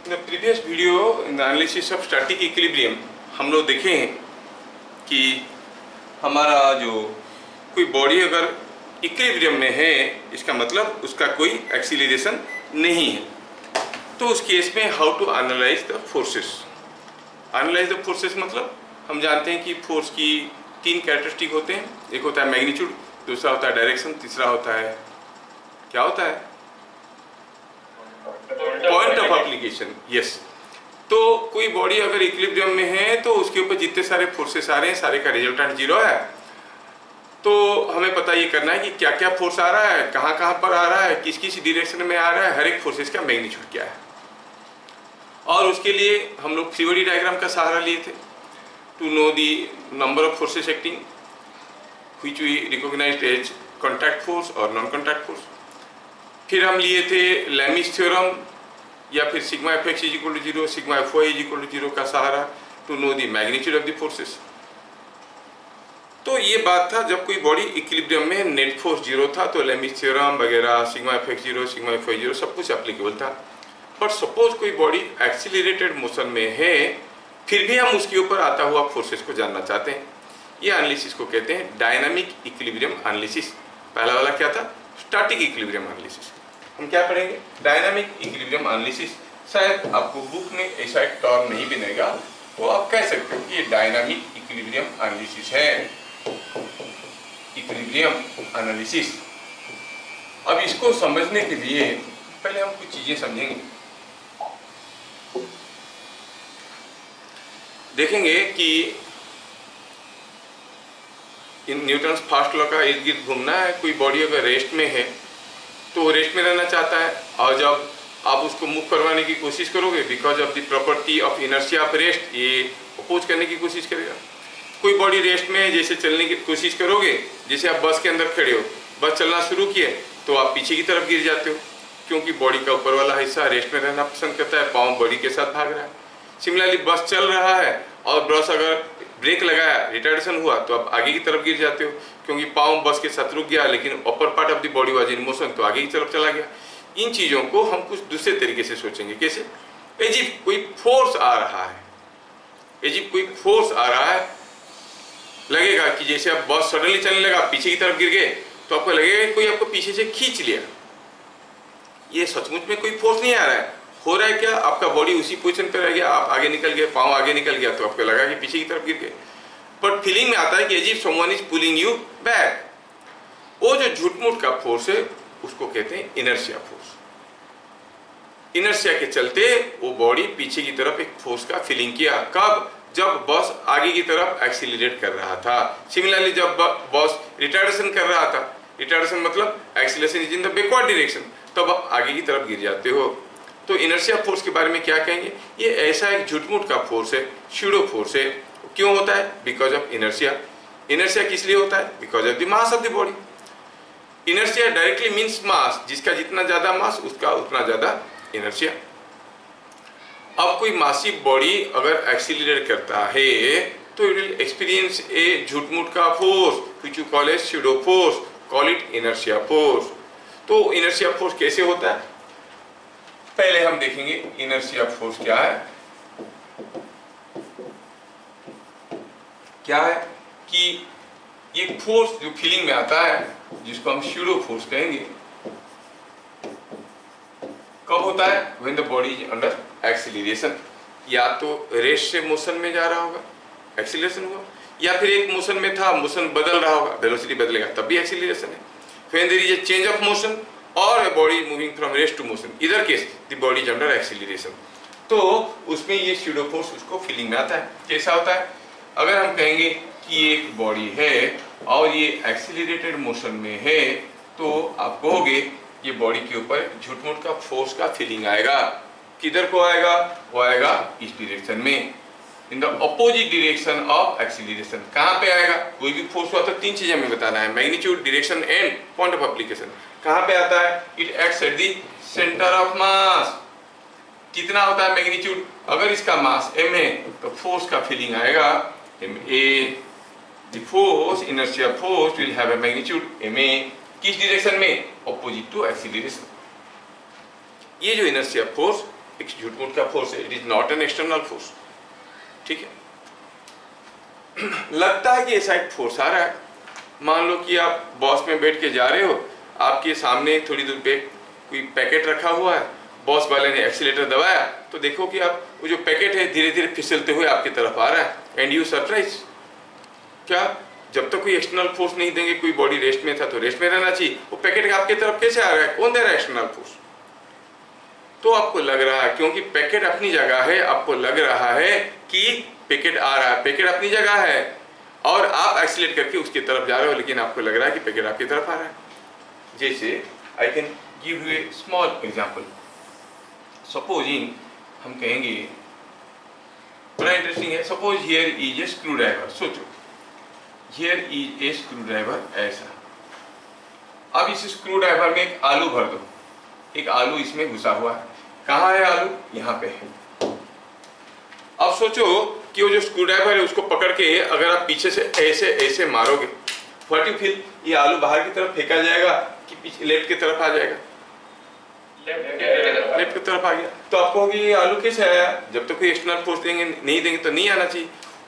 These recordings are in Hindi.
In the previous video, in the analysis of static equilibrium, हम लोग देखे हैं कि हमारा जो कोई बॉडी अगर इक्विलिब्रियम में है, इसका मतलब उसका कोई एक्सीलरेशन नहीं है। तो उस केस में how to analyse the forces. Analyse the forces मतलब हम जानते हैं कि फोर्स की तीन कैरेक्टरिस्टिक होते हैं। एक होता है मैग्नीट्यूड, दूसरा होता है डायरेक्शन, तीसरा होता है क्या होता है पॉइंट ऑफ एप्लीकेशन। यस। तो कोई बॉडी अगर इक्विलिब्रियम में है तो उसके ऊपर जितने सारे फोर्सेस आ रहे हैं सारे का रिजल्टेंट जीरो है। तो हमें पता ये करना है कि क्या क्या फोर्स आ रहा है, कहाँ कहाँ पर आ रहा है, किस किस डायरेक्शन में आ रहा है, हर एक फोर्सेस का मैग्नीट्यूड क्या है। और उसके लिए हम लोग फ्री बॉडी डायग्राम का सहारा लिए थे to know the number of forces acting which we recognised as contact force और नॉन कॉन्टैक्ट फोर्स। फिर हम लिए थे लैमिस थ्योरम या फिर sigma F x is equal to zero, sigma F y is equal to zero का सहारा to know the magnitude of the forces. तो ये बात था जब कोई बॉडी इक्विलिब्रियम में नेट फोर्स जीरो था तो लैमिस थ्योरम वगैरह sigma F X zero, sigma F Y zero सब कुछ एप्लीकेबल था। बट सपोज कोई बॉडी एक्सीलरेटेड मोशन में है, फिर भी हम उसके ऊपर आता हुआ फोर्सेस को जानना चाहते हैं। ये एनालिसिस को कहते हैं डायनामिक इक्विलिब्रियम एनालिसिस। पहला वाला क्या था? Static equilibrium analysis. हम क्या पढ़ेंगे? Dynamic equilibrium analysis. शायद आपको बुक में ऐसा एक टर्म नहीं बनेगा तो आप कह सकते हो कि ये डायनामिक इक्विलिब्रियम एनालिसिस है, इक्विलिब्रियम एनालिसिस। अब इसको समझने के लिए पहले हम कुछ चीजें समझेंगे। देखेंगे कि इन न्यूटन्स फर्स्ट लॉ का इर्द गिर्द घूमना है। कोई बॉडी अगर रेस्ट में है तो रेस्ट में रहना चाहता है, और जब आप उसको मूव करवाने की कोशिश करोगे because of the property of inertia of rest, ये अपोज करने की कोशिश करेगा। कोई बॉडी रेस्ट में है, जैसे चलने की कोशिश करोगे, जैसे आप बस के अंदर खड़े हो, बस चलना शुरू किए तो आप पीछे की तरफ गिर जाते हो क्योंकि बॉडी का ऊपर वाला हिस्सा रेस्ट में रहना पसंद करता है, पाँव बॉडी के साथ भाग रहा है। सिमिलरली बस चल रहा है और बस अगर ब्रेक लगाया, रिटार्डेशन हुआ तो आप आगे की तरफ गिर जाते हो क्योंकि पाँव बस के साथ रुक गया लेकिन upper part of the body was in motion तो आगे की तरफ चला गया। इन चीज़ों को हम कुछ दूसरे तरीके से सोचेंगे। कैसे? एजिप कोई फोर्स आ रहा है, एजिप कोई फोर्स आ रहा है, लगेगा कि जैसे आप बस सडनली चलने लगा, पीछे की तरफ गिर गए तो आपको लगेगा कोई आपको पीछे से खींच लिया। ये सचमुच में कोई फोर्स नहीं आ रहा है। हो रहा है क्या? आपका बॉडी उसी पोजीशन पे रह गया, आप आगे निकल गए, पाँव आगे निकल गया तो आपको लगा कि पीछे की तरफ गिर गए। बट फीलिंग में आता है कि as if someone is pulling you back. वो जो झूठ-मूठ का फोर्स है उसको कहते हैं इनर्शिया फोर्स। इनर्शिया के चलते वो बॉडी पीछे की तरफ एक फोर्स का फीलिंग किया। कब? जब बस आगे की तरफ एक्सीलरेट कर रहा था। सिमिलरली जब बस रिटार्डेशन कर रहा था, रिटार्डेशन मतलब acceleration is in the backward direction, तब आप आगे की तरफ गिर जाते हो। तो इनर्शिया फोर्स के बारे में क्या कहेंगे? ये ऐसा एक झूठ-मूठ का फोर्स है, स्यूडो फोर्स है। क्यों होता है? Because of inertia. इनर्शिया किस लिए होता है? Because of the mass of the body. Inertia directly means mass, जिसका जितना ज्यादा मास उसका उतना ज्यादा इनर्शिया। अब कोई मासिव बॉडी अगर एक्सीलरेट करता है तो इट विल एक्सपीरियंस ए झूठ-मूठ का force which you call A pseudo force, call it inertia force. तो इनर्शिया फोर्स कैसे होता है? पहले हम देखेंगे इनर्शिया फोर्स क्या है। क्या है कि ये फोर्स जो फीलिंग में आता है जिसको हम स्यूडो फोर्स कहेंगे, कब होता है? When the body is under acceleration. या तो रेस्ट से मोशन में जा रहा होगा, एक्सीलरेशन हुआ, या फिर एक मोशन में था, मोशन बदल रहा होगा, वेलोसिटी बदलेगा तब भी एक्सीलरेशन है। When there is a change of motion और a body moving from rest to motion, either case the body is under acceleration। तो उसमें ये स्यूडो फोर्स उसको फीलिंग में आता है। कैसा होता है? अगर हम कहेंगे कि एक बॉडी है और ये एक्सीलरेटेड मोशन में है तो आप कहोगे ये बॉडी के ऊपर झूठ-मूठ का फोर्स का फीलिंग आएगा। किधर को आएगा? वो आएगा इस डायरेक्शन में, in the opposite direction of acceleration. कहाँ पे आएगा? कोई भी फोर्स हुआ तो तीन चीजें हमें बताना है, magnitude, direction and point of application. कहाँ पे आता है? It acts at the centre of मास। कितना होता है मैग्नीट्यूड? अगर इसका मास m है तो फोर्स का फीलिंग आएगा ma। The force, inertia force will have a magnitude ma। किस डायरेक्शन में? Opposite to acceleration. ये जो इनर्शिया फोर्स एक झूठ-मूठ का फोर्स है, it is not an external force. ठीक है, लगता है कि ऐसा एक फोर्स आ रहा है। मान लो कि आप बॉस में बैठ के जा रहे हो, आपके सामने थोड़ी दूर पे कोई पैकेट रखा हुआ है, बॉस वाले ने एक्सीलेटर दबाया तो देखो कि आप वो जो पैकेट है धीरे धीरे फिसलते हुए आपकी तरफ आ रहा है, एंड यू सरप्राइज। क्या जब तक कोई एक्सटर्नल फोर्स नहीं देंगे, कोई बॉडी रेस्ट में था तो रेस्ट में रहना चाहिए, वो पैकेट आपकी तरफ कैसे आ रहा है, कौन दे रहा है एक्सटर्नल फोर्स? तो आपको लग रहा है, क्योंकि पैकेट अपनी जगह है, आपको लग रहा है कि पैकेट आ रहा है, पैकेट अपनी जगह है और आप एक्सीलेट करके उसकी तरफ जा रहे हो, लेकिन आपको लग रहा है कि पैकेट आपकी तरफ आ रहा है। जैसे I can give you a small example. Supposing हम कहेंगे, बड़ा इंटरेस्टिंग है, suppose here is a screwdriver. सोचो here is a screwdriver ऐसा। अब इस स्क्रू ड्राइवर में एक आलू भर दो, एक आलू इसमें घुसा हुआ है। कहाँ है आलू? यहाँ पे है। अब सोचो कि वो जो स्क्रू ड्राइवर है उसको पकड़ के अगर आप पीछे से ऐसे ऐसे मारोगे, व्हाट यू फील? ये आलू बाहर की तरफ फेंका जाएगा कि पीछे लेफ्ट की तरफ आ जाएगा? लेफ्ट की तरफ आ गया। तो आप कहोगे ये आलू कैसे आया? जब तक कोई एक्सटर्नल फोर्स देंगे नहीं देंगे तो नहीं आना चाहिए।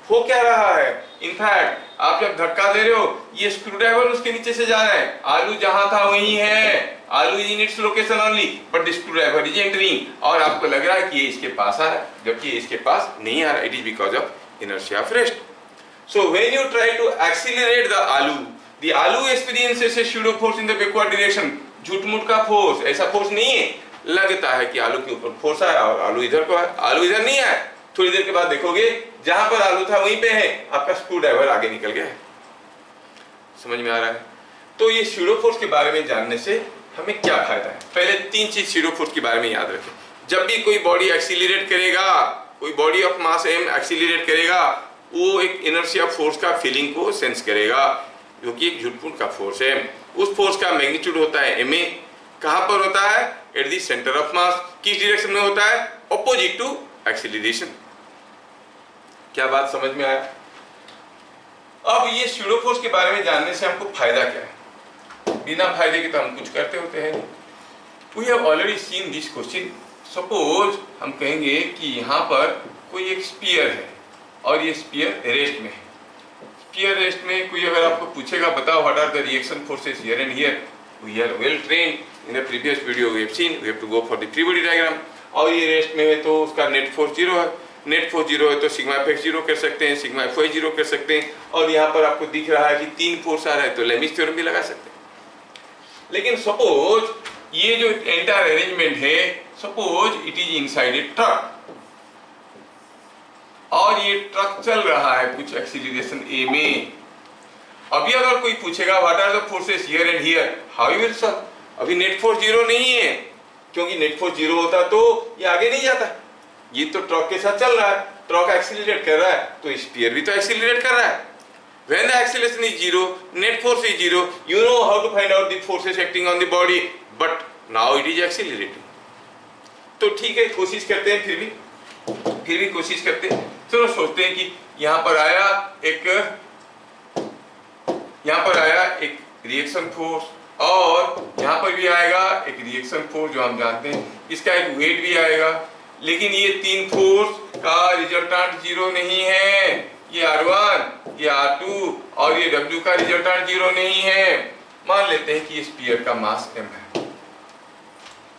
हो क्या रहा है? इनफैक्ट आप जब धक्का दे रहे हो, ये स्क्रू ड्राइवर उसके नीचे से जा रहा है, आलू जहां था वहीं है, आलू is in its location only but the screw driver is entering, और आपको लग रहा है कि ये इसके पास आ रहा है जबकि ये इसके पास नहीं आ रहा। It is because of inertia of rest. So when you try to accelerate the aloo experiences a pseudo force in the backward direction. झूठ-मूठ का फोर्स, ऐसा फोर्स नहीं है। लगता है कि आलू के ऊपर फोर्स आया और आलू इधर को है, आलू इधर नहीं है। थोड़ी देर के बाद देखोगे जहां पर आलू था वहीं पे है, आपका स्क्रू ड्राइवर आगे निकल गया है। समझ में आ रहा है? तो ये स्यूडो फोर्स के बारे में जानने से हमें क्या फायदा है? पहले 3 चीज स्यूडो फोर्स के बारे में याद रखें। जब भी कोई बॉडी एक्सीलरेट करेगा, कोई body of mass m accelerate करेगा, वो एक इनर्शिया फोर्स का फीलिंग को सेंस करेगा, जो कि एक झूठ-मूठ का फोर्स है। उस फोर्स का मैग्नीट्यूड होता है ma। कहां पर होता है? At the centre of mass. किस डायरेक्शन में होता है? Opposite to acceleration. क्या बात समझ में आया? अब ये स्यूडो फोर्स के बारे में जानने से हमको फायदा क्या है? बिना फायदे के तो हम कुछ करते होते हैं। We have already seen this question. Suppose हम कहेंगे कि यहाँ पर कोई एक स्फीयर है और ये स्फीयर रेस्ट में है। स्फीयर रेस्ट में कोई अगर आपको पूछेगा बताओ what are the reaction forces here and here, we are well trained in the previous video we have seen, we have to go for the free body diagram. और ये रेस्ट में है तो उसका नेट फोर्स 0 है, नेट फोर्स 0 है तो सिग्मा एफ 0 कर सकते हैं, सिग्मा एफ 0 कर सकते हैं। और यहाँ पर आपको दिख रहा है कि 3 फोर्स आ रहा है तो लेमिस थ्योरम भी लगा सकते हैं। लेकिन सपोज ये जो एंटायर अरेंजमेंट है, suppose it is inside a truck और ये ट्रक चल रहा है कुछ एक्सीलरेशन a में। अभी अगर कोई पूछेगा what are the forces here and here, how you will solve? अभी नेट फोर्स 0 नहीं है, क्योंकि नेट फोर्स 0 होता तो ये आगे नहीं जाता। ये तो ट्रक के साथ चल रहा है, ट्रक एक्सीलरेट कर रहा है तो स्फीयर भी तो एक्सीलरेट कर रहा है। When the acceleration is 0, net force is 0, you know how to find out the forces acting on the body, but now it is accelerating. तो ठीक है, कोशिश करते हैं, फिर भी कोशिश करते हैं। चलो सोचते हैं कि यहाँ पर आया एक रिएक्शन फोर्स और यहाँ पर भी आएगा एक रिएक्शन फोर्स जो हम जानते हैं, इसका एक वेट भी आएगा। लेकिन ये 3 फोर्स का रिजल्टेंट 0 नहीं है। ये R1, ये R2 और ये W का रिजल्टेंट 0 नहीं है। मान लेते हैं कि स्फीयर का मास m है,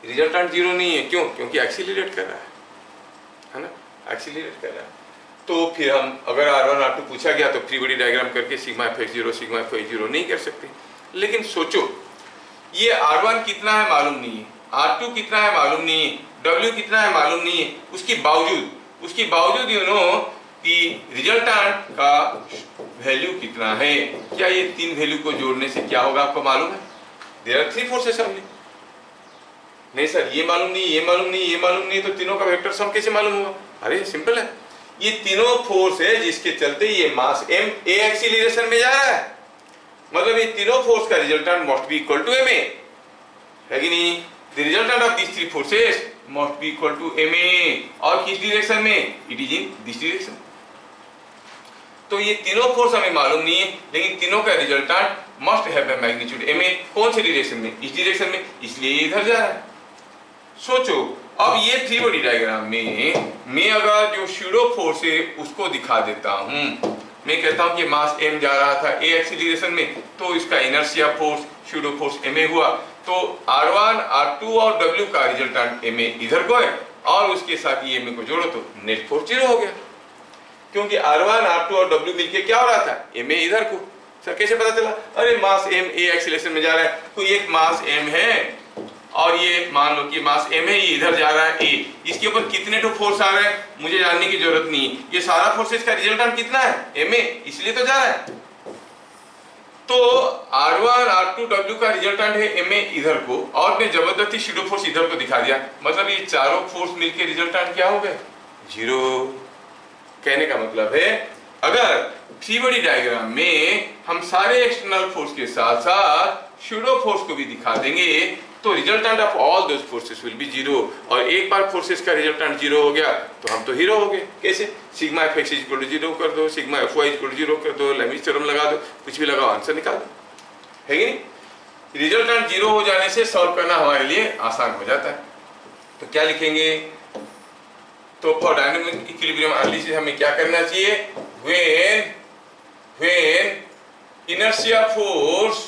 रिजल्टेंट 0 नहीं है। क्यों? क्योंकि एक्सीलरेट कर रहा है ना, एक्सीलरेट कर रहा है। तो फिर हम अगर R1 R2 पूछा गया तो फ्री बॉडी डायग्राम करके सिग्मा f0 सिग्मा f0 नहीं कर सकते। लेकिन सोचो ये R1 कितना है मालूम नहीं है, R2 कितना है मालूम नहीं है, W कितना है मालूम नहीं है, उसके बावजूद यू नो कि रिजल्टेंट का वैल्यू कितना है। क्या ये 3 वैल्यू को जोड़ने से क्या होगा आपको मालूम है? There are 3 forces only. नहीं सर ये मालूम नहीं, ये मालूम नहीं, ये मालूम नहीं, तो तीनों का वेक्टर सम कैसे मालूम होगा? अरे सिंपल है, ये तीनों फोर्स है जिसके चलते ये मास m a एक्सीलरेशन में जा रहा है। मतलब ये तीनों फोर्स का resultant must be equal to ma, है कि नहीं? The resultant of this 3 forces must be equal to ma। और किस डायरेक्शन में? It is in this direction. तो ये तीनों फोर्स हमें मालूम नहीं है, लेकिन तीनों का resultant must have a magnitude ma। कौन से डायरेक्शन में? इस डायरेक्शन में, इसलिए इधर जा रहा है। सोचो अब ये फ्री बॉडी डायग्राम में मैं अगर जो स्यूडो फोर्स है उसको दिखा देता हूं, मैं कहता हूं कि मास m जा रहा था a एक्सीलरेशन में, तो इसका inertia force pseudo force ma हुआ, तो r1 r2 और w का रिजल्टेंट ma इधर को है और उसके साथ ये ma को जोड़ो तो नेट फोर्स 0 हो गया, क्योंकि r1 r2 और w मिलके क्या हो रहा था, ma इधर को। सर कैसे पता चला? अरे मास m a एक्सीलरेशन में जा रहा है, कोई एक मास m है और ये मान लो कि मास m है, ये इधर जा रहा है a, इसके ऊपर कितने तो फोर्स आ रहे हैं मुझे जानने की जरूरत नहीं है, ये सारा फोर्सेस का रिजल्टेंट कितना है ma, इसलिए तो जा रहा है। तो r1 r2 w का रिजल्टेंट है ma इधर को, और मैं जबरदस्ती स्यूडो फोर्स इधर को दिखा दिया, मतलब ये चारों फोर्स मिलके रिजल्टेंट क्या हो गए, 0। कहने का मतलब है अगर फ्री बॉडी डायग्राम में हम सारे एक्सटर्नल फोर्स के साथ साथ स्यूडो फोर्स को भी दिखा देंगे तो resultant of all those forces will be 0, और एक बार फोर्सेस का रिजल्टेंट 0 हो गया तो हम तो हीरो हो गए। कैसे? Sigma F X equal to 0 कर दो, sigma F Y equal to 0 कर दो, लेमिस थ्योरम लगा दो, कुछ भी लगाओ, आंसर निकाल दो, है कि नहीं? रिजल्टेंट 0 हो जाने से सॉल्व करना हमारे लिए आसान हो जाता है। तो क्या लिखेंगे? तो फॉर डायनामिक इक्विलिब्रियम एनालिसिस हमें क्या करना चाहिए? when inertia force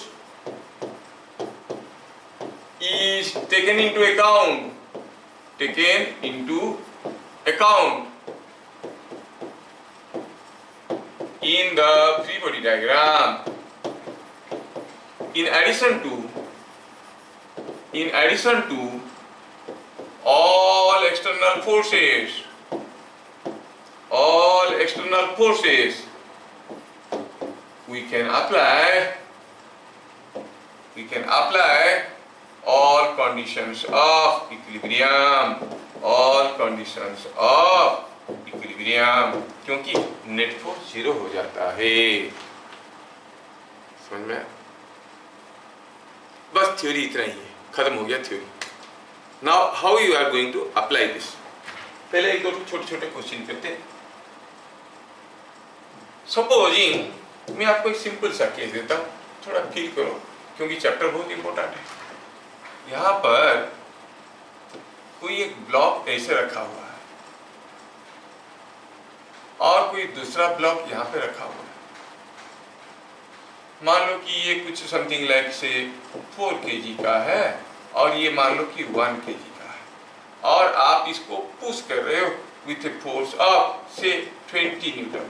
is taken into account in the free body diagram, in addition to all external forces we can apply all conditions of equilibrium, क्योंकि नेट फोर्स 0 हो जाता है। समझ में? बस थ्योरी इतना ही है, खत्म हो गया थ्योरी। Now how you are going to apply this? पहले एक दो छोटे छोटे क्वेश्चन करते हैं। सपोजिंग मैं आपको एक सिंपल सा केस देता हूं, थोड़ा फील करो, क्योंकि चैप्टर बहुत इंपॉर्टेंट है। यहाँ पर कोई एक ब्लॉक ऐसे रखा हुआ है और कोई दूसरा ब्लॉक यहाँ पे रखा हुआ है। मान लो कि ये कुछ समथिंग लाइक से 4 kg का है और ये मान लो कि 1 kg का है, और आप इसको पुश कर रहे हो विथ ए फोर्स ऑफ से 20 न्यूटन।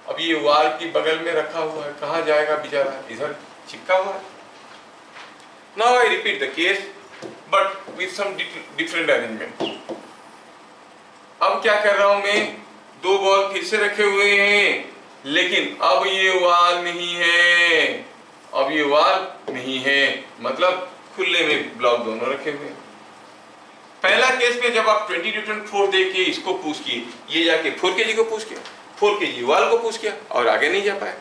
अब ये वाल की बगल में रखा हुआ है, कहाँ जाएगा बेचारा? इधर चिपका हुआ है। Now I repeat the case, but with some different arrangement. अब क्या कर रहा हूं मैं? 2 बॉल फिर से रखे हुए हैं, लेकिन अब ये वाल नहीं है, मतलब खुले में ब्लॉक दोनों रखे हुए हैं। पहला केस में जब आप 20 न्यूटन फोर्स देके इसको पुश किए, ये जाके 4 kg को पुश किया, 4 kg वाल को पुश किया और आगे नहीं जा पाए।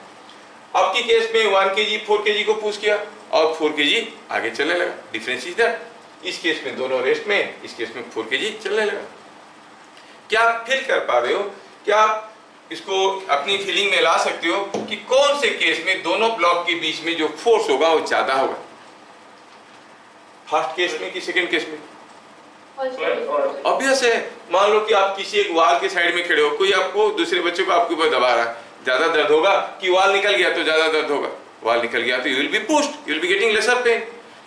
अब की केस में 1 kg 4 kg को पुश किया और 4 kg आगे चलने लगा। Difference is that. इस केस में दोनों रेस्ट में, इस केस में 4 kg चलने लगा। क्या आप फील कर पा रहे हो? क्या आप इसको अपनी फीलिंग में ला सकते हो कि कौन से केस में दोनों ब्लॉक के बीच में जो फोर्स होगा वो ज्यादा होगा? फर्स्ट केस में कि सेकंड केस में? ऑब्वियस है। मान लो कि आप किसी एक वाल के साइड में खड़े हो, कोई आपको दूसरे बच्चे को आपके ऊपर दबा रहा है, ज्यादा दर्द होगा कि वाल निकल गया तो ज्यादा दर्द होगा? वाल निकल गया तो you will be pushed, you will be getting lesser pain.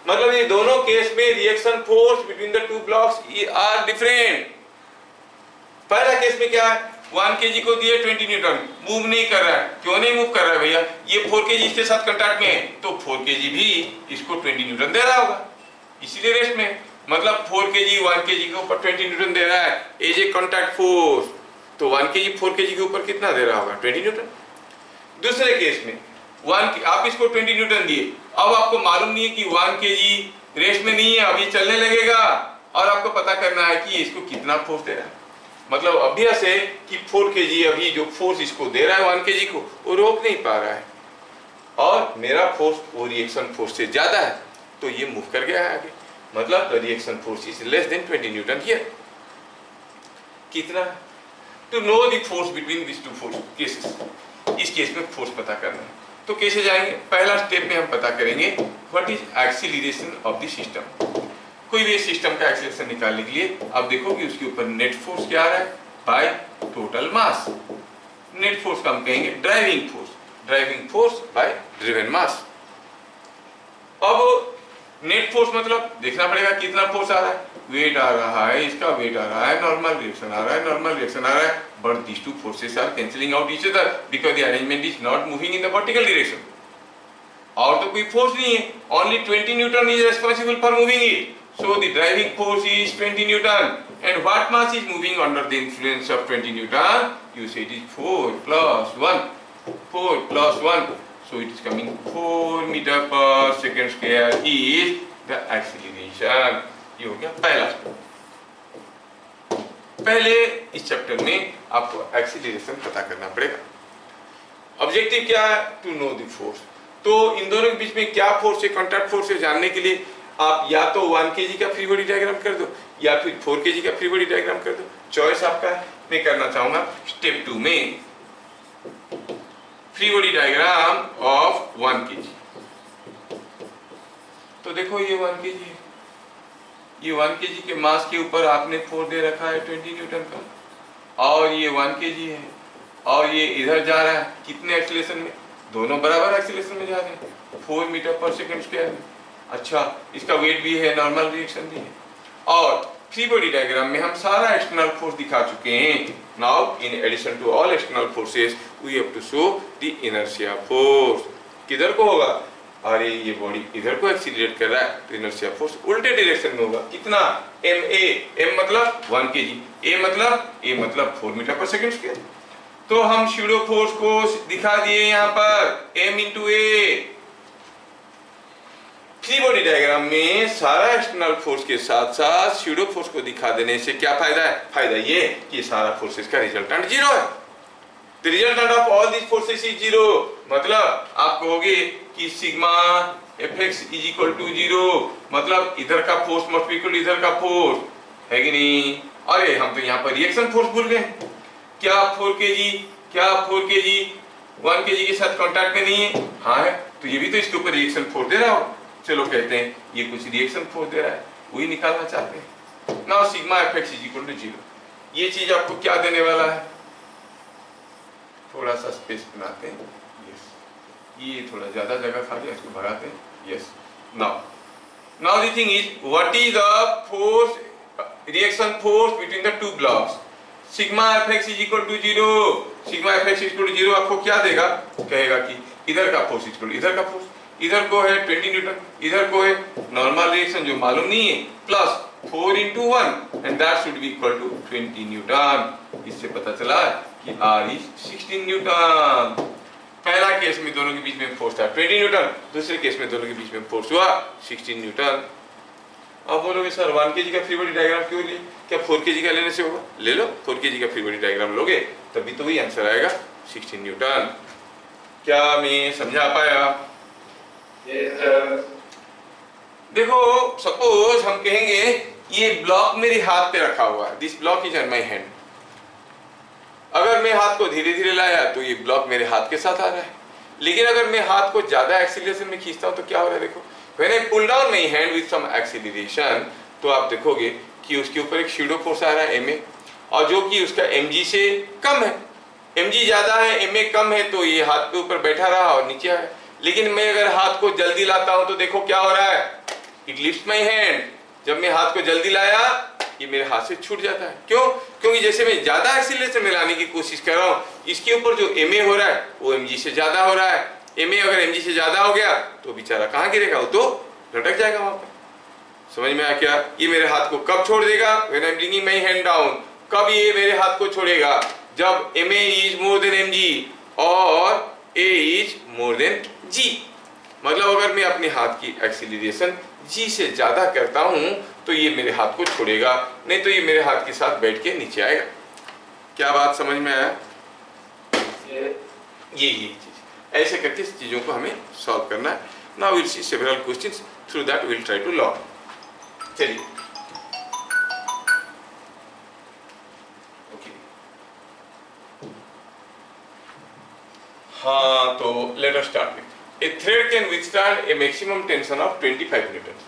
मतलब ये दोनों केस में reaction force between the 2 blocks are different. पहला केस में क्या है? 1 kg को दिए 20 न्यूटन, मूव नहीं कर रहा है। क्यों नहीं मूव कर रहा है भैया? ये 4 kg इसके साथ कांटेक्ट में है, तो 4 kg भी इसको 20 न्यूटन दे रहा होगा, इसीलिए रेस्ट में। मतलब 4 kg 1 kg के ऊपर 20 न्यूटन दे रहा है एज ए कॉन्टैक्ट फोर्स, तो 1 kg 4 kg के ऊपर कितना दे रहा होगा? 20 न्यूटन। दूसरे केस में आप इसको 20 न्यूटन दिए, अब आपको मालूम नहीं है कि 1 kg रेस्ट में नहीं है, अभी चलने लगेगा, और आपको पता करना है कि इसको कितना फोर्स दे रहा है। मतलब अभ्यास है कि 4 kg अभी जो फोर्स इसको दे रहा है 1 kg को, वो रोक नहीं पा रहा है, और मेरा फोर्स वो रिएक्शन फोर्स से ज्यादा है, तो ये मूव कर गया है आगे। मतलब the reaction force is less than 20 newton here. कितना? To know the force between this 2 force cases, इस केस में फोर्स पता करना है। तो कैसे जाएंगे? पहला स्टेप में हम पता करेंगे what is acceleration of the system. कोई भी सिस्टम का एक्सीलरेशन निकालने के लिए अब देखो कि उसके ऊपर नेट फोर्स क्या आ रहा है by total mass. Net force का हम कहेंगे ड्राइविंग फोर्स बाय ड्रिवन मास। अब नेट फोर्स मतलब देखना पड़ेगा कितना फोर्स आ रहा है, वेट आ रहा है, इसका वेट आ रहा है, नॉर्मल रिएक्शन आ रहा है, but these two forces are cancelling out each other because the arrangement is not moving in the vertical direction। और तो कोई फोर्स नहीं है, only 20 Newton is responsible for moving it, so the driving force is 20 newton and what mass is moving under the influence of 20 newton? You say it is 4 plus 1, so it is coming 4 meter per second square is the acceleration। ये हो गया पहला स्टेप। पहले इस चैप्टर में आपको एक्सीलरेशन पता करना पड़ेगा। ऑब्जेक्टिव क्या है? To know the force. तो इन दोनों के बीच में क्या फोर्स है, कॉन्टैक्ट फोर्स है, जानने के लिए आप या तो 1 kg का फ्री बॉडी डायग्राम कर दो या फिर 4 kg का फ्री बॉडी डायग्राम कर दो, चॉइस आपका है। मैं करना चाहूंगा स्टेप 2 में free body diagram of 1 kg। तो देखो ये 1 kg है, ये 1 kg के मास के ऊपर आपने फोर्स दे रखा है 20 न्यूटन का, और ये 1 kg है और ये इधर जा रहा है कितने एक्सीलरेशन में? दोनों बराबर एक्सीलरेशन में जा रहे हैं, 4 मीटर पर सेकंड स्क्वायर में। अच्छा, इसका वेट भी है, नॉर्मल रिएक्शन भी है, और फ्री बॉडी डायग्राम में हम सारा एक्सटर्नल फोर्स दिखा चुके हैं। Now in addition to all external forces we have to show the inertia force. किधर को होगा? अरे ये बॉडी इधर को एक्सीलरेट कर रहा है तो इनर्शिया फोर्स उल्टे डायरेक्शन में होगा। कितना? m मतलब 1 kg, a मतलब 4 मीटर पर सेकंड स्क्वायर। तो हम स्यूडो फोर्स को दिखा दिए यहाँ पर m into a। Free body diagram में सारा एक्सटर्नल फोर्स के साथ साथ स्यूडो फोर्स को दिखा देने से क्या फायदा है? फायदा ये कि सारा फोर्सेस का रिजल्टेंट जीरो है। The resultant of all these forces is zero। मतलब आप कहोगे कि sigma fx is equal to 0, मतलब इधर का force must be equal to इधर का फोर्स, है कि नहीं? अरे हम तो यहाँ पर रिएक्शन फोर्स भूल गए। क्या 4 kg 1 kg के साथ कांटेक्ट में नहीं है? हाँ है, तो ये भी तो इसके ऊपर रिएक्शन फोर्स दे रहा हो। चलो कहते हैं ये कुछ रिएक्शन फोर्स दे रहा है, वही निकालना चाहते हैं। Now sigma fx is equal to 0, ये चीज आपको क्या देने वाला है? थोड़ा सा स्पेस बनाते हैं, यस, ये थोड़ा ज्यादा जगह खा लिया, इसको भगाते हैं, yes. Now the thing is what is the force, reaction force between the two blocks? Sigma fx is equal to 0। Sigma fx is equal to 0 आपको क्या देगा? कहेगा कि इधर का फोर्स इक्वल टू इधर का फोर्स, इधर को है 20 न्यूटन, इधर को है नॉर्मल रिएक्शन जो मालूम नहीं है, plus 4 into 1 and that should be equal to 20 Newton. इससे पता चला कि R is 16 न्यूटन। पहला केस में दोनों के बीच में फोर्स था 20 न्यूटन, दूसरे केस में दोनों के बीच में फोर्स हुआ 16 न्यूटन। अब बोलोगे सर 1 kg का फ्री बॉडी डायग्राम क्यों लिए? क्या 4 kg का लेने से होगा? ले लो, 4 kg का फ्री बॉडी डायग्राम लोगे तभी तो वही आंसर आएगा 16 न्यूटन। क्या मैं समझा पाया? देखो सपोज हम कहेंगे ये ब्लॉक मेरे हाथ पे रखा हुआ है, this block is on my hand. अगर मैं हाथ को धीरे धीरे लाया तो ये ब्लॉक मेरे हाथ के साथ आ रहा है, लेकिन अगर मैं हाथ को ज्यादा एक्सीलरेशन में खींचता हूं तो क्या हो रहा है? देखो when I pull down my hand with some acceleration, तो आप देखोगे कि उसके ऊपर एक स्यूडो फोर्स आ रहा है ma, और जो कि उसका mg से कम है। mg ज्यादा है, ma कम है, तो ये हाथ के ऊपर बैठा रहा और नीचे आया। लेकिन मैं अगर हाथ को जल्दी लाता हूं तो देखो क्या हो रहा है? It lifts my hand. जब मैं हाथ को जल्दी लाया ये मेरे हाथ से छूट जाता है। क्यों? क्योंकि जैसे मैं ज्यादा एक्सीलरेशन में लाने की कोशिश कर रहा हूं, इसके ऊपर जो ma हो रहा है वो mg से ज्यादा हो रहा है। ma अगर mg से ज्यादा हो गया तो बेचारा कहाँ गिरेगा? वो तो लटक जाएगा वहां पर। समझ में आया क्या? ये मेरे हाथ को कब छोड़ देगा? When I am bringing my hand down. कब ये मेरे हाथ को छोड़ेगा? जब ma is more then mg और a is more then g। मतलब अगर मैं अपने हाथ की एक्सीलरेशन g से ज्यादा करता हूं तो ये मेरे हाथ को छोड़ेगा, नहीं तो ये मेरे हाथ के साथ बैठ के नीचे आएगा। क्या बात समझ में आया? ये चीज ऐसे करके चीजों को हमें सॉल्व करना है। Now will see several questions, through that will try to learn. चलिए ओके, हाँ तो let us start with a thread can withstand a maximum tension of 25 newton.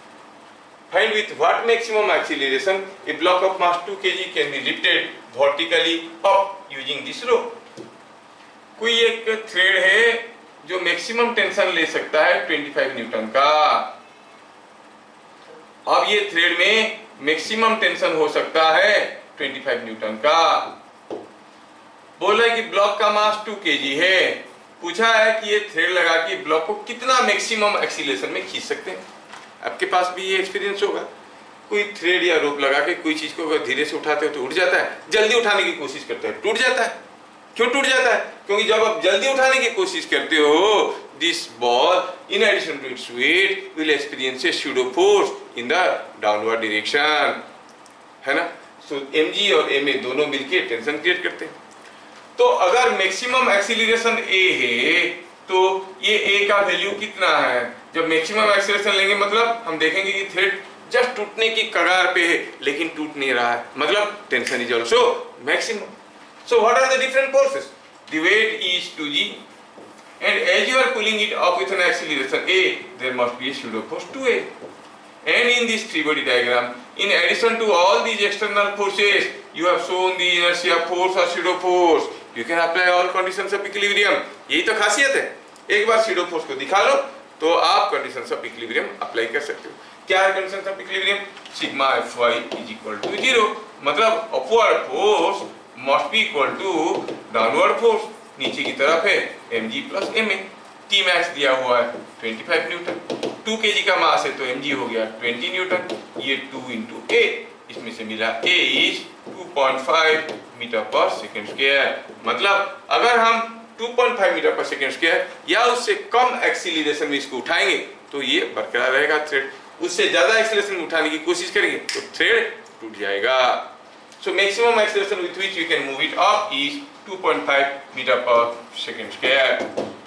Find with what maximum acceleration a block of mass 2 kg can be lifted vertically up using this rope. कोई एक थ्रेड है जो मैक्सिमम टेंशन ले सकता है 25 न्यूटन का। अब ये थ्रेड में मैक्सिमम टेंशन हो सकता है 25 न्यूटन का। बोला कि ब्लॉक का मास 2 kg है। पूछा है कि ये थ्रेड लगा के ब्लॉक को कितना मैक्सिमम एक्सीलरेशन में खींच सकते हैं। आपके पास भी ये एक्सपीरियंस होगा, कोई थ्रेड या रोप लगा के कोई चीज को अगर धीरे से उठाते हो तो उठ जाता है, जल्दी उठाने की कोशिश करते हैं टूट जाता है। क्यों टूट जाता है? क्योंकि जब आप जल्दी उठाने की कोशिश करते हो, this ball in addition to its weight will experience a pseudo force in the downward direction, है ना। सो mg और ma दोनों मिलके टेंशन क्रिएट करते हैं। तो अगर मैक्सिमम एक्सीलरेशन a है तो ये a का वैल्यू कितना है? जब मैक्सिमम एक्सीलरेशन लेंगे मतलब हम देखेंगे कि थ्रेड जस्ट टूटने की कगार पे है लेकिन टूट नहीं रहा है, मतलब tension is also maximum. So what are the different forces? The weight is 2g, and as you are pulling it up with an acceleration a, there must be a pseudo force 2a. And in this three-body diagram, in addition to all these external forces, you have shown the inertia force or pseudo force. You can apply all conditions of equilibrium. यही तो खासियत है। एक बार pseudo force को दिखा लो तो आप conditions of equilibrium अप्लाई कर सकते हो। क्या है conditions of equilibrium? Sigma Fy is equal to 0, मतलब upward force must be equal to downward force, नीचे की तरफ है mg plus ma। T max दिया हुआ है 25 न्यूटन, 2 kg का मास है तो mg हो गया 20 न्यूटन, ये 2 into a, इसमें से मिला a is 2.5 मीटर पर सेकेंड स्क्वायर। मतलब अगर हम 2.5 मीटर पर सेकेंड स्क्वायर या उससे कम एक्सीलरेशन में इसको उठाएंगे तो ये बरकरार रहेगा थ्रेड। उससे ज्यादा एक्सीलरेशन में उठाने की कोशिश करेंगे तो थ्रेड टूट जाएगा। So maximum acceleration with which you can move it up is 2.5 meter per second square.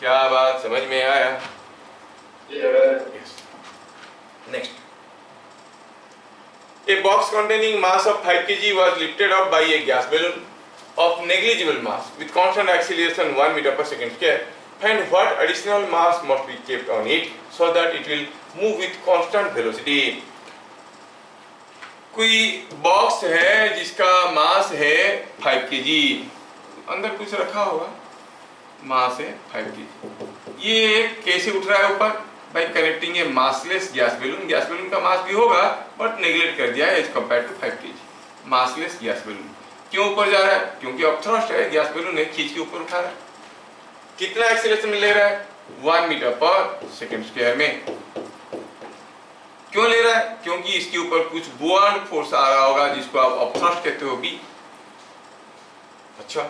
क्या बात समझ में आया? Yes. Next. A box containing mass of 5 kg was lifted up by a gas balloon of negligible mass with constant acceleration 1 meter per second square. Find what additional mass must be kept on it so that it will move with constant velocity. कोई बॉक्स है जिसका मास है 5 kg, अंदर कुछ रखा होगा, मास है 5 kg। ये कैसे उठ रहा है ऊपर? By connecting a massless gas balloon. Gas balloon का मास भी होगा बट नेग्लेक्ट कर दिया है as compare to 5 kg। Massless gas balloon क्यों ऊपर जा रहा है? क्योंकि अब थ्रस्ट है, गैस बैलून है, खींच के ऊपर उठा रहा है। कितना एक्सीलरेशन ले रहा है? 1 मीटर पर सेकेंड स्क्वायर में। क्यों ले रहा है? क्योंकि इसके ऊपर कुछ बुआंट फोर्स आ रहा होगा जिसको आप अपथ्रस्ट कहते हो, बी। अच्छा,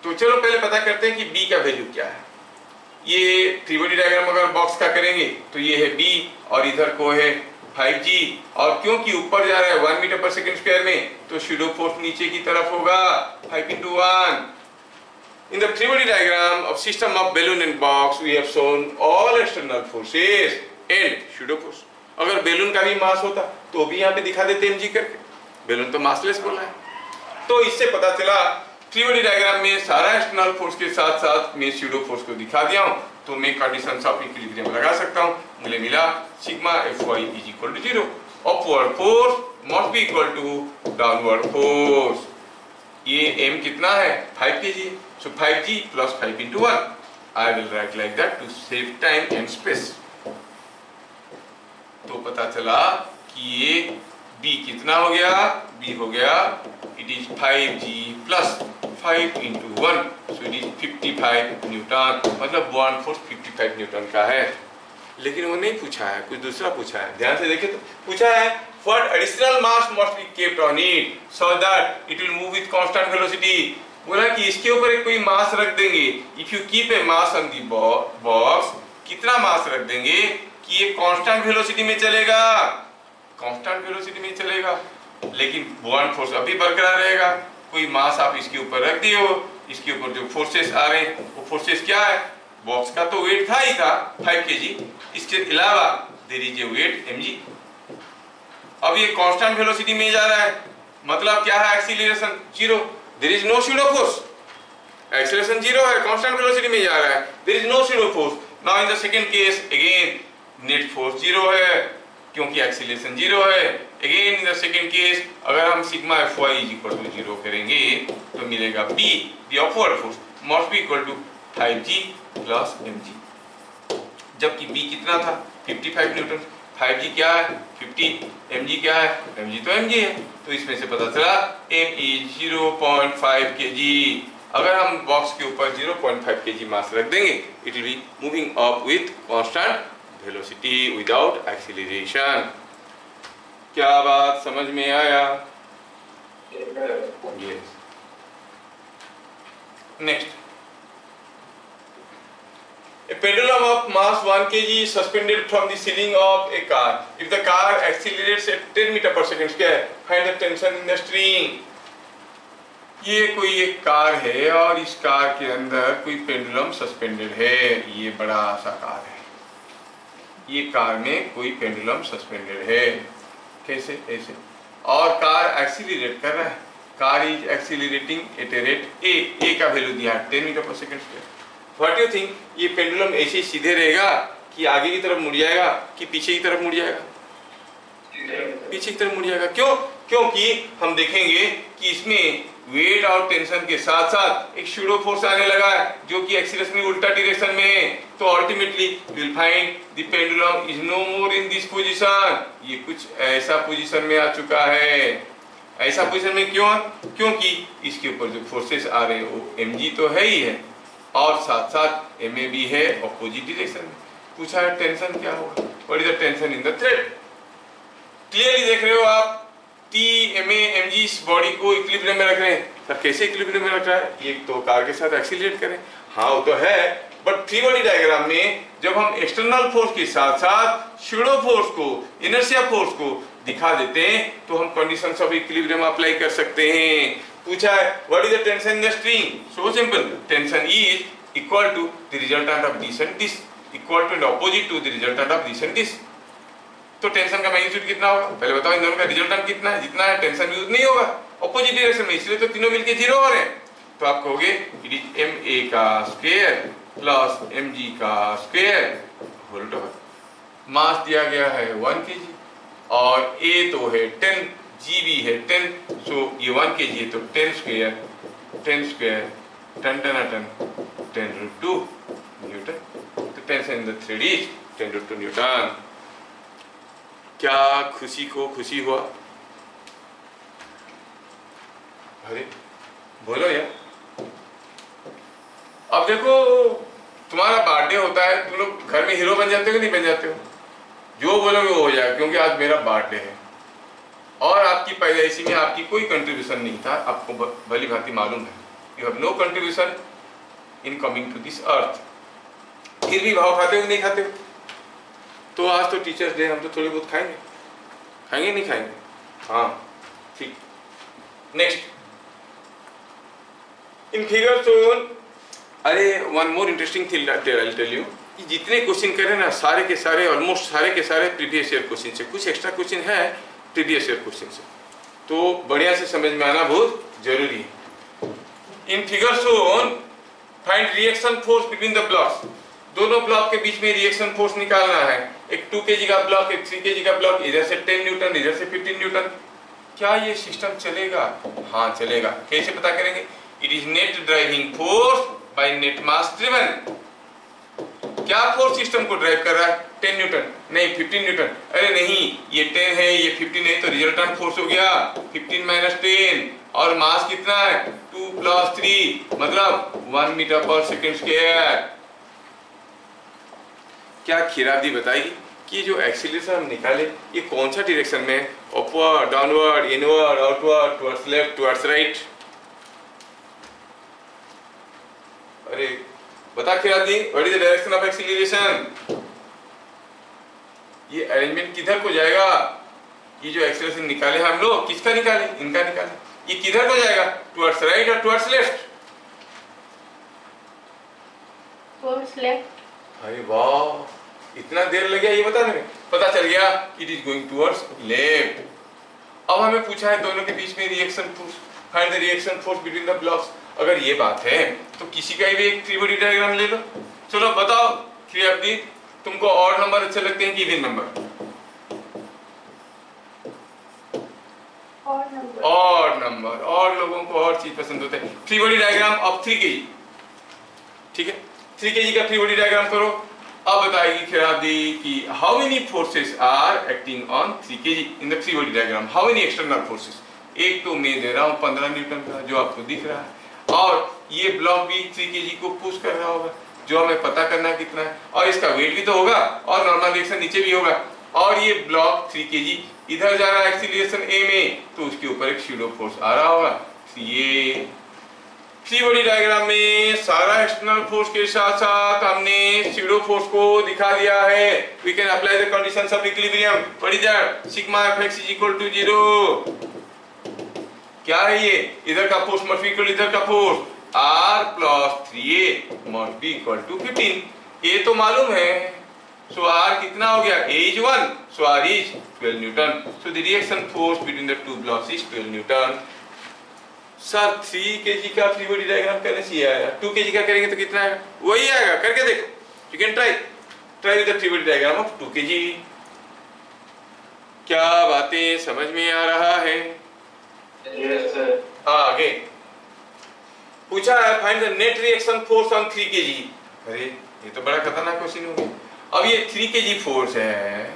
तो चलो पहले पता करते हैं कि बी का वैल्यू क्या है। ये थ्री बॉडी डायग्राम अगर बॉक्स का करेंगे तो ये है बी और इधर को है 5g, और क्योंकि ऊपर जा रहा है 1 मीटर पर सेकेंड स्क्वायर में तो सूडो फोर्स नीचे की तरफ होगा 5 into 1। In the three body diagram of system of balloon and box we have shown all external forces and pseudo force। अगर बैलून का भी मास होता तो भी यहाँ पे दिखा देते mg करके, बैलून तो मासलेस बोला है। तो इससे पता चला थ्री बॉडी डायग्राम में सारा एक्सटर्नल फोर्स के साथ साथ मैं सूडो फोर्स को दिखा दिया हूँ तो मैं कंडीशंस ऑफ इक्विलिब्रियम लगा सकता हूँ। मुझे मिला sigma Fy is equal to 0, upward force must be equal to downward force. ये m कितना है? 5 kg, so 5g plus 5 into 1। I will write like that to save time and space। तो पता चला कि ये b कितना हो गया? b हो गया it is 5g plus 5 into 1, so it is 55 Newton, मतलब बॉन्ड फोर्स 55 न्यूटन का है। लेकिन वो नहीं पूछा है, कुछ दूसरा पूछा है। ध्यान से देखिए तो पूछा है what additional mass must be kept on it so that it will move with constant velocity। बोला कि इसके ऊपर एक कोई मास रख देंगे, if you keep a mass on the box, कितना मास रख देंगे कि ये कांस्टेंट वेलोसिटी में चलेगा, कांस्टेंट वेलोसिटी में चलेगा, लेकिन बॉन्ड फोर्स अभी बरकरार रहेगा। कोई मास आप इसके ऊपर रख दिए हो, इसके ऊपर जो फोर्सेस आ रहे हैं वो फोर्सेस क्या है? बॉक्स का तो वेट था ही था 5 kg, इसके अलावा there is a weight mg। अब ये कांस्टेंट वेलोसिटी में जा रहा है, मतलब क्या है? Acceleration 0, there is no pseudo force. Acceleration 0 है, कांस्टेंट वेलोसिटी में जा रहा है, there is no pseudo force. Now in the second case again net force 0 है, क्योंकि एक्सीलरेशन 0 है। Again in the second case अगर हम sigma Fy is equal to 0 करेंगे तो मिलेगा B the upward force must be equal to 5G plus mg, जबकि B कितना था 55 न्यूटन, 5G क्या है 50, mg क्या है mg तो mg है, तो इसमें से पता चला m इज 0.5 kg। अगर हम बॉक्स के ऊपर 0.5 kg मास रख देंगे it will be moving up with constant velocity without acceleration. क्या बात समझ में आया? Yes. Next, a pendulum of mass 1 kg is suspended from the ceiling of a car. If the car accelerates at 10 meter per second square, find the tension in the string. ये कोई एक कार है और इस कार के अंदर कोई पेंडुलम सस्पेंडेड है। ये बड़ा सा कार है, ये कार में कोई पेंडुलम सस्पेंडेड है। कैसे? ऐसे। और कार एक्सीलरेट कर रहा है, car is accelerating at a rate A का वैल्यू दिया 10 मीटर पर second square. What you think, ये पेंडुलम ऐसे ही सीधे रहेगा कि आगे की तरफ मुड़ जाएगा कि पीछे की तरफ मुड़ जाएगा? पीछे की तरफ मुड़ जाएगा। क्यों? क्योंकि हम देखेंगे कि इसमें वेट और टेंशन के साथ साथ एक शूडो फोर्स आने लगा है जो कि एक्सीलरेशन की उल्टा डायरेक्शन में है। तो ultimately you will find the pendulum is no more in this position. ये कुछ ऐसा पोजीशन में आ चुका है। ऐसा पोजीशन में क्यों? क्योंकि इसके ऊपर जो फोर्सेस आ रहे हैं वो mg तो है ही है और साथ साथ ma भी है अपोजिट डायरेक्शन में। पूछा है टेंशन क्या होगा, what is the tension in the thread. Clearly देख रहे हो आप, T, ma, mg इस बॉडी को इक्विलिब्रियम में रख रहे हैं। सर कैसे इक्विलिब्रियम में रख रहा है? ये तो कार के साथ एक्सीलरेट करें, हाँ वो तो है, बट फ्री बॉडी डायग्राम में जब हम एक्सटर्नल फोर्स के साथ साथ शूडो फोर्स को, इनर्शिया फोर्स को दिखा देते हैं तो हम कंडीशंस ऑफ इक्विलिब्रियम अप्लाई कर सकते हैं। पूछा है what is the tension in the string, so simple, tension is equal to the resultant of this and this equal to and opposite to the resultant of this and this. तो टेंशन का मैग्नीट्यूड कितना होगा? पहले बताओ इन दोनों का रिजल्टेंट कितना है? जितना है टेंशन यूज नहीं होगा ऑपोजिट डायरेक्शन में, इसलिए तो तीनों मिलके 0 हो रहे हैं। तो आप कहोगे इट इज ma का स्क्वायर प्लस mg का स्क्वायर होल टू। मास दिया गया है 1 kg और a तो है 10, g भी है 10, सो ये 1 kg है तो 10 स्क्वायर 10 10√2 न्यूटन। तो tension in the thread is 10√2 Newton. क्या खुशी को खुशी हुआ? अरे बोलो यार। अब देखो तुम्हारा बर्थडे होता है, तुम लोग घर में हीरो बन जाते हो कि नहीं बन जाते हो? जो बोलोगे वो हो जाएगा, क्योंकि आज मेरा बर्थडे है और आपकी पैदाइशी में आपकी कोई कंट्रीब्यूशन नहीं था, आपको भली भांति मालूम है। You have no contribution in coming to this earth, फिर भी भाव खाते हो कि नहीं खाते हो? तो आज तो टीचर्स डे, हम तो थोड़ी बहुत खाएंगे, खाएंगे नहीं खाएंगे? हाँ ठीक। नेक्स्ट, इन फिगर शोन, अरे one more interesting thing I tell you, जितने क्वेश्चन करें ना सारे के सारे, ऑलमोस्ट सारे के सारे प्रीवियस ईयर क्वेश्चन से, कुछ एक्स्ट्रा क्वेश्चन है प्रीवियस ईयर क्वेश्चन से, तो बढ़िया से समझ में आना बहुत जरूरी है। इन figure shown find reaction force between the blocks. दोनों ब्लॉक के बीच में रिएक्शन फोर्स निकालना है। एक 2 kg का ब्लॉक, एक 3 kg का ब्लॉक, इधर से 10 न्यूटन, इधर से 15 न्यूटन। क्या ये सिस्टम चलेगा? हाँ चलेगा। कैसे पता करेंगे? It is net driving force by net mass driven. क्या फोर्स सिस्टम को ड्राइव कर रहा है? 10 न्यूटन नहीं 15 न्यूटन। अरे नहीं, ये 10 है ये 15 है, तो रिजल्टेंट फोर्स हो गया 15 - 10 और मास कितना है 2 + 3 मतलब 1 मीटर पर सेकंड स्क्वायर। क्या खीराब्दी बताएगी कि जो एक्सीलरेशन हम निकाले ये कौन सा डायरेक्शन में, upward, downward, inward, outward, towards left, towards right? अरे बता Khirabdi, what is the direction of acceleration? ये अरेंजमेंट किधर को जाएगा? ये जो एक्सीलरेशन निकाले हम लोग, किसका निकाले? इनका निकाले। ये किधर को जाएगा? टुवर्ड्स राइट और टुवर्ड्स लेफ्ट? Towards left. अरे वाह, इतना देर लग गया ये बताने में? पता चल गया it is going towards left. अब हमें पूछा है दोनों के बीच में reaction force, find the reaction force between the blocks. अगर ये बात है तो किसी का भी एक फ्री बॉडी डायग्राम ले लो। चलो बताओ खीराब्दी, तुमको ऑड नंबर अच्छे लगते हैं कि इवन नंबर? नंबर, और लोगों को और चीज पसंद होता है। Free body diagram of 3 kg, ठीक है, 3 kg का फ्री बॉडी डायग्राम करो। अब बताएगी खिलाड़ी कि how many forces are acting on 3 kg in the free body diagram, how many external forces. एक तो मैं दे रहा हूँ 15 न्यूटन का जो आपको दिख रहा है, और ये ब्लॉक भी 3 kg को पुश कर रहा होगा जो हमें पता करना है कितना है, और इसका वेट भी तो होगा और नॉर्मल रिएक्शन नीचे भी होगा, और ये ब्लॉक 3 kg इधर जा रहा है एक्सीलरेशन ए में, तो उसके ऊपर एक स्यूडो फोर्स आ रहा होगा। ये फ्री बॉडी डायग्राम में सारा एक्सटर्नल फोर्स के साथ साथ हमने स्यूडो फोर्स को दिखा दिया है। We can apply the conditions of equilibrium. What is that? Sigma fx is equal to 0। क्या है ये? इधर का फोर्स मस्ट बी इक्वल इधर का force, r plus 3a must be equal to 15। ये तो मालूम है, सो r कितना हो गया? a is 1, so r is 12 Newton, so the reaction force between the two blocks is 12 Newton. Sir 3 kg का फ्री बॉडी डायग्राम करने से आया, 2 kg का करेंगे तो कितना आएगा? वही आएगा, करके देखो, you can try with the free body diagram of 2 kg। क्या बातें समझ में आ रहा है? Yes sir. आगे पूछा है find the net reaction force on 3 kg। अरे ये तो बड़ा खतरनाक क्वेश्चन हो गया। अब ये 3 kg फोर्स है,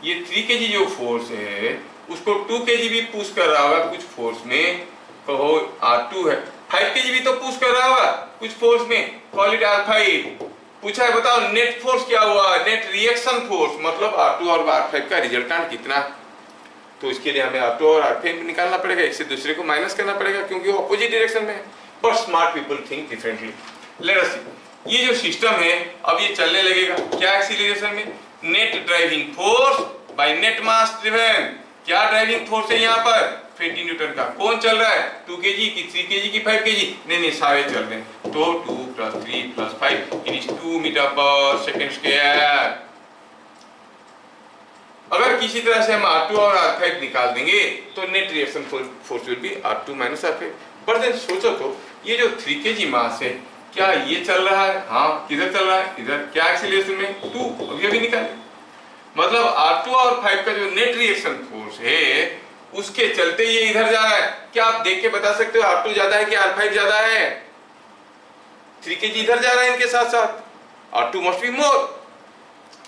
ये 3 kg जो फोर्स है उसको 2 kg भी पुश कर रहा होगा कुछ फोर्स में, कहो R2 है, 5 kg भी तो पुश कर रहा होगा कुछ फोर्स में, कॉल इट R5। पूछा है बताओ नेट फोर्स क्या हुआ, नेट रिएक्शन फोर्स, मतलब R2 और R5 का रिजल्टेंट कितना। तो इसके लिए हमें R2 और R5 निकालना पड़ेगा, एक से दूसरे को माइनस करना पड़ेगा क्योंकि वो अपोजिट डायरेक्शन में है। But smart people think differently. Let us see, ये जो सिस्टम है अब ये चलने लगेगा क्या एक्सीलरेशन में? Net driving force by net mass driven. क्या ड्राइविंग फोर्स है यहाँ पर? 20 न्यूटन का। कौन चल रहा है? 2 kg की, 3 kg की, 5 kg? नहीं, सारे चल रहे हैं। तो 2 + 3 + 5 इट इज 2 मीटर पर सेकंड स्क्वायर। अगर किसी तरह से हम R2 और R5 निकाल देंगे तो net reaction force will be R2 - R5। पर देन सोचो तो ये जो 3 kg मास है क्या ये चल रहा है? हाँ, किधर चल रहा है? इधर। क्या एक्सीलरेशन में? 2। अभी अभी निकाले, मतलब R2 और 5 का जो नेट रिएक्शन फोर्स है उसके चलते ये इधर जा रहा है। क्या आप देख के बता सकते हो R2 ज्यादा है कि R5 ज्यादा है? 3 kg इधर जा रहा है इनके साथ साथ, R2 मस्ट बी मोर।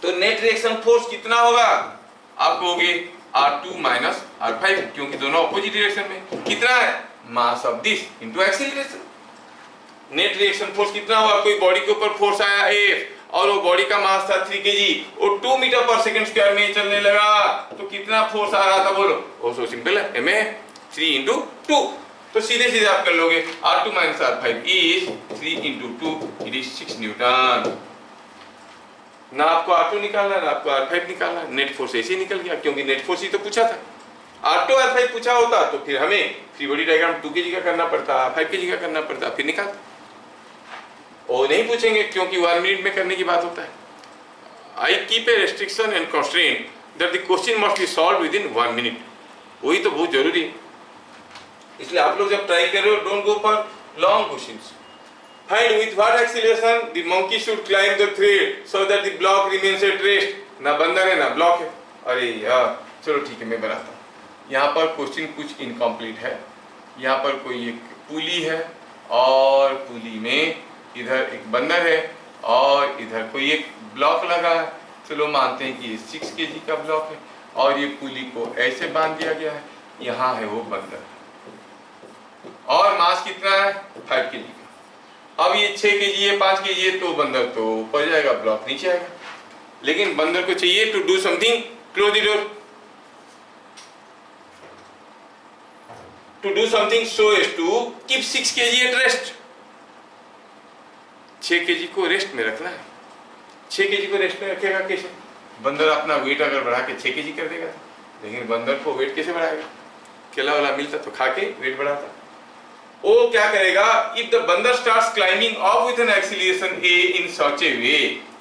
तो नेट रिएक्शन फोर्स कितना होगा? आप कहोगे R2 - R5 क्योंकि दोनों अपोजिट डायरेक्शन में। कितना है? Mass of this into acceleration. Net reaction force कितना होगा? कोई बॉडी के ऊपर फोर्स आया F और वो बॉडी का मास था 3 kg, वो 2 मीटर पर सेकंड स्क्वायर में चलने लगा, तो कितना फोर्स आ रहा था बोलो? वो सो सिंपल है, ma 3 × 2। तो सीधे सीधे आप कर लोगे R2 - R5 is 3 × 2 it is 6 Newton. ना आपको R2 निकालना है ना आपको R5 निकालना है, नेट फोर्स ऐसे ही निकल गया क्योंकि नेट फोर्स ही तो पूछा था। R2 R5 पूछा होता तो फिर हमें फ्री बॉडी डायग्राम 2 kg का करना पड़ता, 5 kg का करना पड़ता, फिर निकाल। वो नहीं पूछेंगे क्योंकि 1 मिनट में करने की बात होता है। I keep a restriction and constraint that the question must be solve with in 1 minute. वही तो बहुत जरूरी है, इसलिए आप लोग जब ट्राई कर रहे हो don't go for long questions. Find with what acceleration the monkey should climb the thread so that the block remains at rest. ना बंदर है ना ब्लॉक है। अरे यार चलो ठीक है, मैं बनाता हूँ। यहाँ पर क्वेश्चन कुछ इनकम्प्लीट है। यहाँ पर कोई एक पुली है और पुली में इधर एक बंदर है और इधर कोई एक ब्लॉक लगा है। चलो मानते हैं कि ये 6 kg का ब्लॉक है और ये पुली को ऐसे बांध दिया गया है। यहाँ है वो बंदर और मास कितना है? 5 kg का। अब ये 6 kg है, 5 kg है, तो बंदर तो ऊपर जाएगा, ब्लॉक नीचे आएगा। लेकिन बंदर को चाहिए to do something, close the door, to do something so as to keep 6 kg at rest. 6 kg को रेस्ट में रखना है। 6 kg को रेस्ट में रखेगा कैसे? बंदर अपना वेट अगर बढ़ा के 6 kg कर देगा, लेकिन बंदर को वेट कैसे बढ़ाएगा? केला वाला मिलता तो खा के वेट बढ़ाता। वो क्या करेगा? इफ द बंदर starts climbing off with an acceleration a in such a way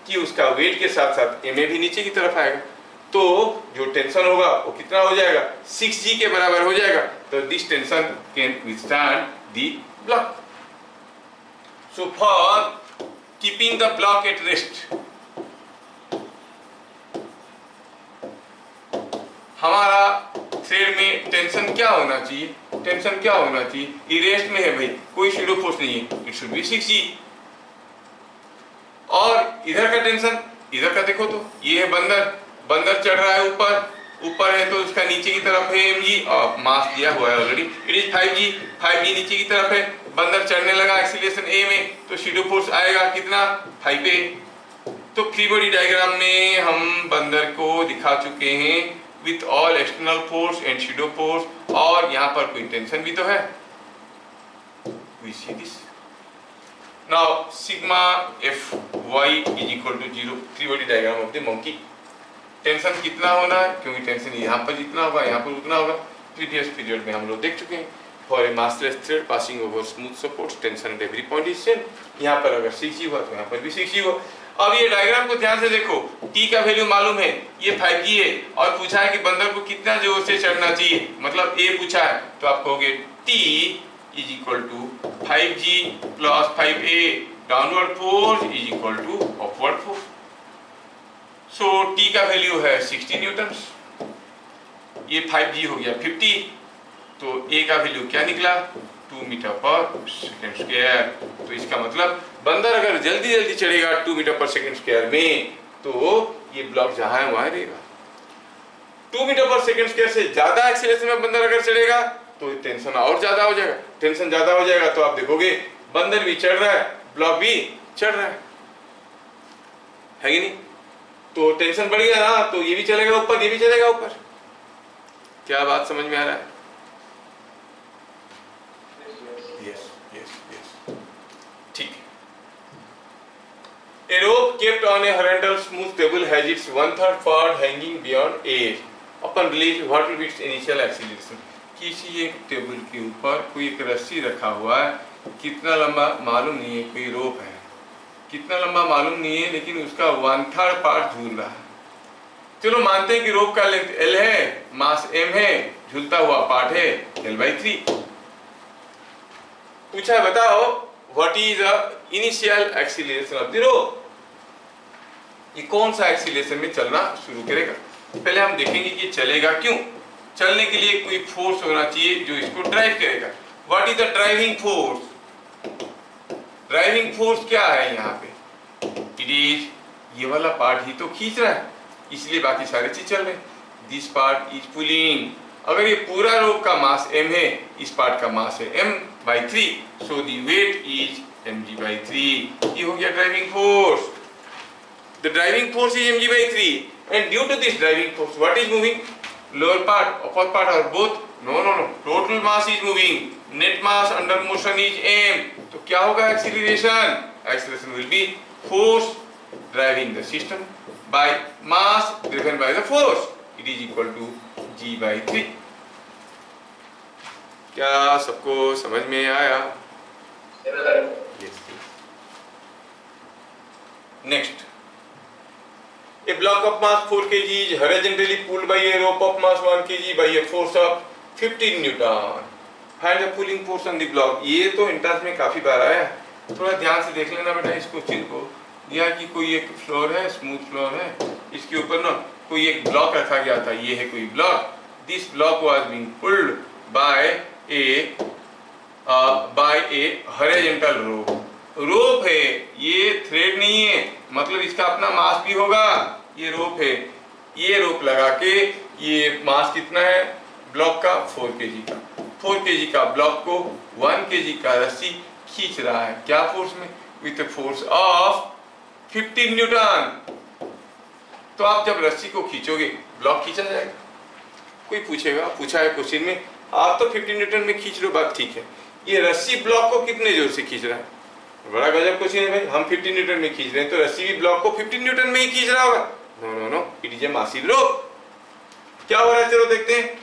कि उसका वेट के साथ साथ ma भी नीचे की तरफ आएगा, तो जो टेंशन होगा वो कितना हो जाएगा? 6g के बराबर हो जाएगा। तो this tension can withstand the block. So for keeping the block at rest, हमारा थ्रेड में टेंशन क्या होना चाहिए, टेंशन क्या होना चाहिए, ये रेस्ट में है भाई, कोई शैडो फोर्स नहीं है, इट शुड बी 6G। और इधर का टेंशन, इधर का देखो तो ये है बंदर, बंदर चढ़ रहा है ऊपर, ऊपर है तो उसका नीचे की तरफ है mg और मास दिया हुआ है already, it is 5G, 5G नीचे की तरफ है, बंदर चढ़ने लगा एक्सीलरेशन a में तो शैडो फोर्स आएगा कितना 5a। तो फ्री बॉडी डायग्राम में हम बंदर को दिखा चुके हैं with all external force and shadow force, और यहाँ पर कोई टेंशन भी तो है, we see this. Now sigma Fy is equal to 0, free body diagram of the monkey. Tension कितना होना है, क्योंकि टेंशन यहाँ पर जितना होगा यहाँ पर उतना होगा, प्रीवियस पीरियड में हम लोग देख चुके हैं। For a massless thread passing over smooth supports tension at every point is same, यहाँ पर अगर 6G हुआ तो यहाँ पर भी 6G हुआ। अब ये डायग्राम को ध्यान से देखो, T का वैल्यू मालूम है, ये 5G है, और पूछा है कि बंदर को कितना जोर से चढ़ना चाहिए, मतलब A पूछा है, तो आप कहोगे T is equal to 5G plus 5A, downward force is equal to upward force. So T का वैल्यू है 60 न्यूटन्स, ये 5G हो गया 50, तो A का वैल्यू क्या निकला 2 मीटर पर सेकेंड स्क्वायर। तो इसका मतलब बंदर अगर जल्दी जल्दी चढ़ेगा 2 मीटर पर सेकेंड स्क्वायर में, तो ये ब्लॉक जहां है वहां रहेगा। 2 मीटर पर सेकेंड स्क्वायर से ज्यादा एक्सीलरेशन में बंदर अगर चढ़ेगा तो टेंशन और ज्यादा हो जाएगा, टेंशन ज्यादा हो जाएगा तो आप देखोगे बंदर भी चढ़ रहा है, ब्लॉक भी चढ़ रहा है कि नहीं। तो टेंशन बढ़ गया ना, तो ये भी चलेगा ऊपर, ये भी चलेगा ऊपर। क्या बात समझ में आ रहा है? यस यस यस, ठीक है। A rope kept on a horizontal smooth table has its 1/3 part hanging beyond edge. Upon release, what will be its initial acceleration? किसी एक टेबल के ऊपर कोई एक रस्सी रखा हुआ है, कितना लंबा मालूम नहीं है, कोई रोप है, कितना लंबा मालूम नहीं है, लेकिन उसका 1/3 पार्ट झूल रहा है। चलो मानते हैं कि रोप का लेंथ L है, मास M है, झूलता हुआ पार्ट है L/3। पूछा है बताओ what is the initial acceleration of the rope, ये कौन सा एक्सीलरेशन में चलना शुरू करेगा। पहले हम देखेंगे कि चलेगा क्यों, चलने के लिए कोई फोर्स होना चाहिए जो इसको ड्राइव करेगा। What is the driving force, driving force क्या है यहाँ पे, इट इज ये वाला पार्ट ही तो खींच रहा है, इसलिए बाकी सारे चीज चल रहे हैं। दिस पार्ट इज पुलिंग, अगर ये पूरा रोप का मास m है, इस पार्ट का मास है m/3, so the wait is mg/3, ये हो गया driving force. The driving force is mg/3 and due to this driving force what is moving, lower part upper part और both, no no no, total mass is moving, net mass under motion is m, तो क्या होगा acceleration, acceleration will be force driving the system by mass driven by the force, it is equal to g/3। क्या सबको समझ में आया? Yes. Next, a block of mass 4 kg is horizontally pulled by a rope of mass 1 kg by a force of 15 Newton. Find the pulling force on the block। ये तो इंट्रेंस में काफी बार आया, थोड़ा ध्यान से देख लेना बेटा इस क्वेश्चन को। दिया कि कोई एक फ्लोर है, स्मूथ फ्लोर है, इसके ऊपर ना कोई एक ब्लॉक रखा गया था, ये है कोई block. This block was being pulled by a horizontal rope, rope है, ये थ्रेड नहीं है, मतलब इसका अपना मास भी होगा, ये रोप है, ये रोप लगा के ये मास कितना है ब्लॉक का 4 kg का, 4 kg का ब्लॉक को 1 kg का रस्सी खींच रहा है, क्या फोर्स में, विथ फोर्स ऑफ 15 न्यूटन। तो आप जब रस्सी को खींचोगे ब्लॉक खींचा जाएगा। कोई पूछेगा, पूछा है क्वेश्चन में, आप तो 15 न्यूटन में खींच रहे हो, बात ठीक है, ये रस्सी ब्लॉक को कितने जोर से खींच रहा है, बड़ा गजब क्वेश्चन है भाई। हम 15 न्यूटन में खींच रहे हैं तो रस्सी भी ब्लॉक को 15 न्यूटन में ही खींच रहा होगा, no no no, it is a massive rope. क्या हो रहा है, चलो देखते हैं।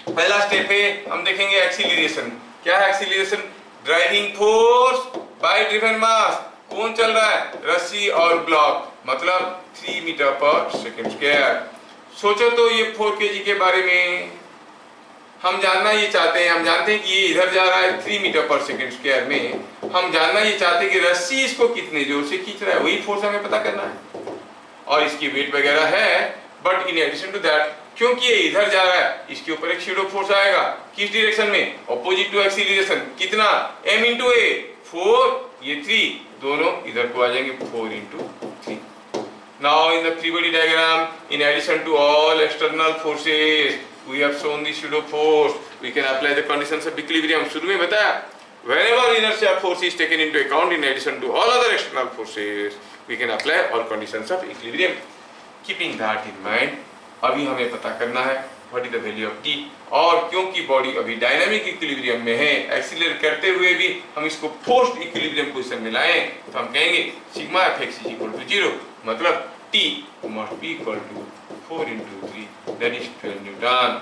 पहला स्टेप है, हम देखेंगे एक्सीलरेशन। क्या है acceleration, driving force by driven mass, कौन चल रहा है, रस्सी और ब्लॉक, मतलब 3 मीटर पर सेकेंड स्क्वायर। सोचो तो ये 4 kg के बारे में हम जानना ये चाहते हैं, हम जानते हैं कि ये इधर जा रहा है 3 मीटर पर सेकेंड स्क्वायर में, हम जानना ये चाहते हैं कि रस्सी इसको कितने जोर से खींच रहा है, वही फोर्स हमें पता करना है, और इसकी वेट वगैरह है। But in addition to that क्योंकि ये इधर जा रहा है, इसके ऊपर एक शैडो फोर्स आएगा। किस डायरेक्शन में? Opposite to acceleration. कितना? m इंटू ए, 4, ये 3, दोनों इधर को आ जाएंगे, 4 into 3। Now in the free body diagram, in addition to all external forces we have shown the shadow force, we can apply the conditions of equilibrium. शुरू में बताया, whenever inertia force is taken into account in addition to all other external forces, we can apply all conditions of equilibrium. Keeping that in mind, अभी हमें पता करना है what is the value of t, और क्योंकि बॉडी अभी डायनामिक इक्विलिब्रियम में है, एक्सीलरेट करते हुए भी हम इसको फोर्स्ड इक्विलिब्रियम पोजीशन में लाएं, तो हम कहेंगे sigma fx is equal to 0, मतलब t must be equal to 4 into 3, that is 12 Newton.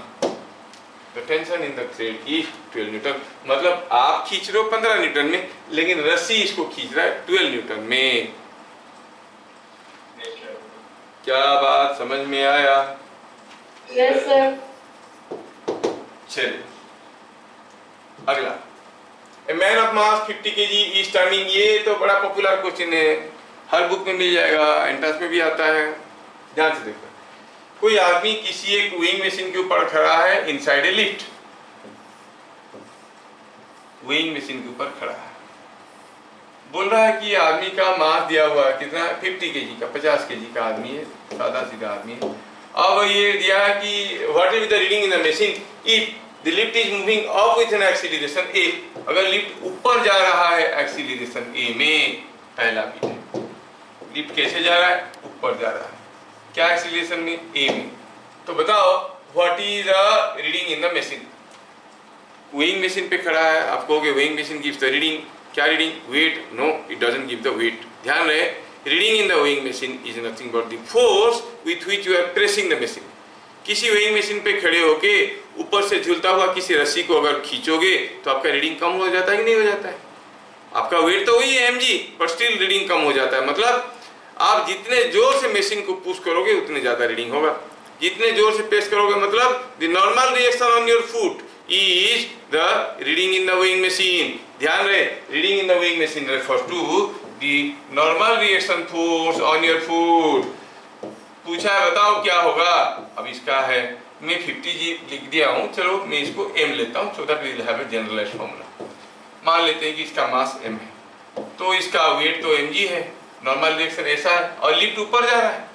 The tension in the thread is 12 Newton, मतलब आप खींच रहे हो 15 न्यूटन में, लेकिन रस्सी इसको खींच रहा है 12 न्यूटन में। क्या बात समझ में आया? Yes sir. चलिए अगला, a man of mass 50 kg is standing. ये तो बड़ा पॉपुलर क्वेश्चन है, हर बुक में मिल जाएगा, एंट्रेंस में भी आता है। ध्यान से देखो, कोई आदमी किसी एक वेइंग मशीन के ऊपर खड़ा है inside a lift, weighing machine के ऊपर खड़ा है, बोल रहा है कि आदमी का मास दिया हुआ है कितना? 50 kg का, 50 kg का आदमी है, सादा सीधा आदमी है। अब ये दिया है कि what will be the reading in the machine if the lift is moving up with an acceleration a। अगर लिफ्ट ऊपर जा रहा है एक्सीलरेशन a में, पहला बीट है, लिफ्ट कैसे जा रहा है? ऊपर जा रहा है, क्या एक्सीलरेशन में? a में। तो बताओ what is the reading in the machine? Weighing machine पे खड़ा है, आप कहोगे weighing machine gives the reading, क्या reading? Weight? No, it doesn't give the weight. ध्यान रहे, reading in the weighing machine is nothing but the force with which you are pressing the machine. किसी वेइंग मशीन पे खड़े होके ऊपर से झूलता हुआ किसी रस्सी को अगर खींचोगे तो आपका रीडिंग कम हो जाता है कि नहीं हो जाता है? आपका वेट तो वही है mg, पर स्टिल रीडिंग कम हो जाता है। मतलब आप जितने जोर से मशीन को पुश करोगे उतने ज्यादा रीडिंग होगा, जितने जोर से प्रेस करोगे, मतलब the normal reaction on your foot is the reading in the weighing machine। ध्यान रहे, reading in the weighing machine refers to the normal reaction force on your foot। पूछा है बताओ क्या होगा? अब इसका है, मैं 50g लिख दिया हूँ, चलो मैं इसको m लेता हूँ, so that we will have a generalized formula। मान लेते हैं कि इसका मास m है, तो इसका वेट तो mg है, नॉर्मल रिएक्शन ऐसा है, और लिफ्ट ऊपर जा रहा है।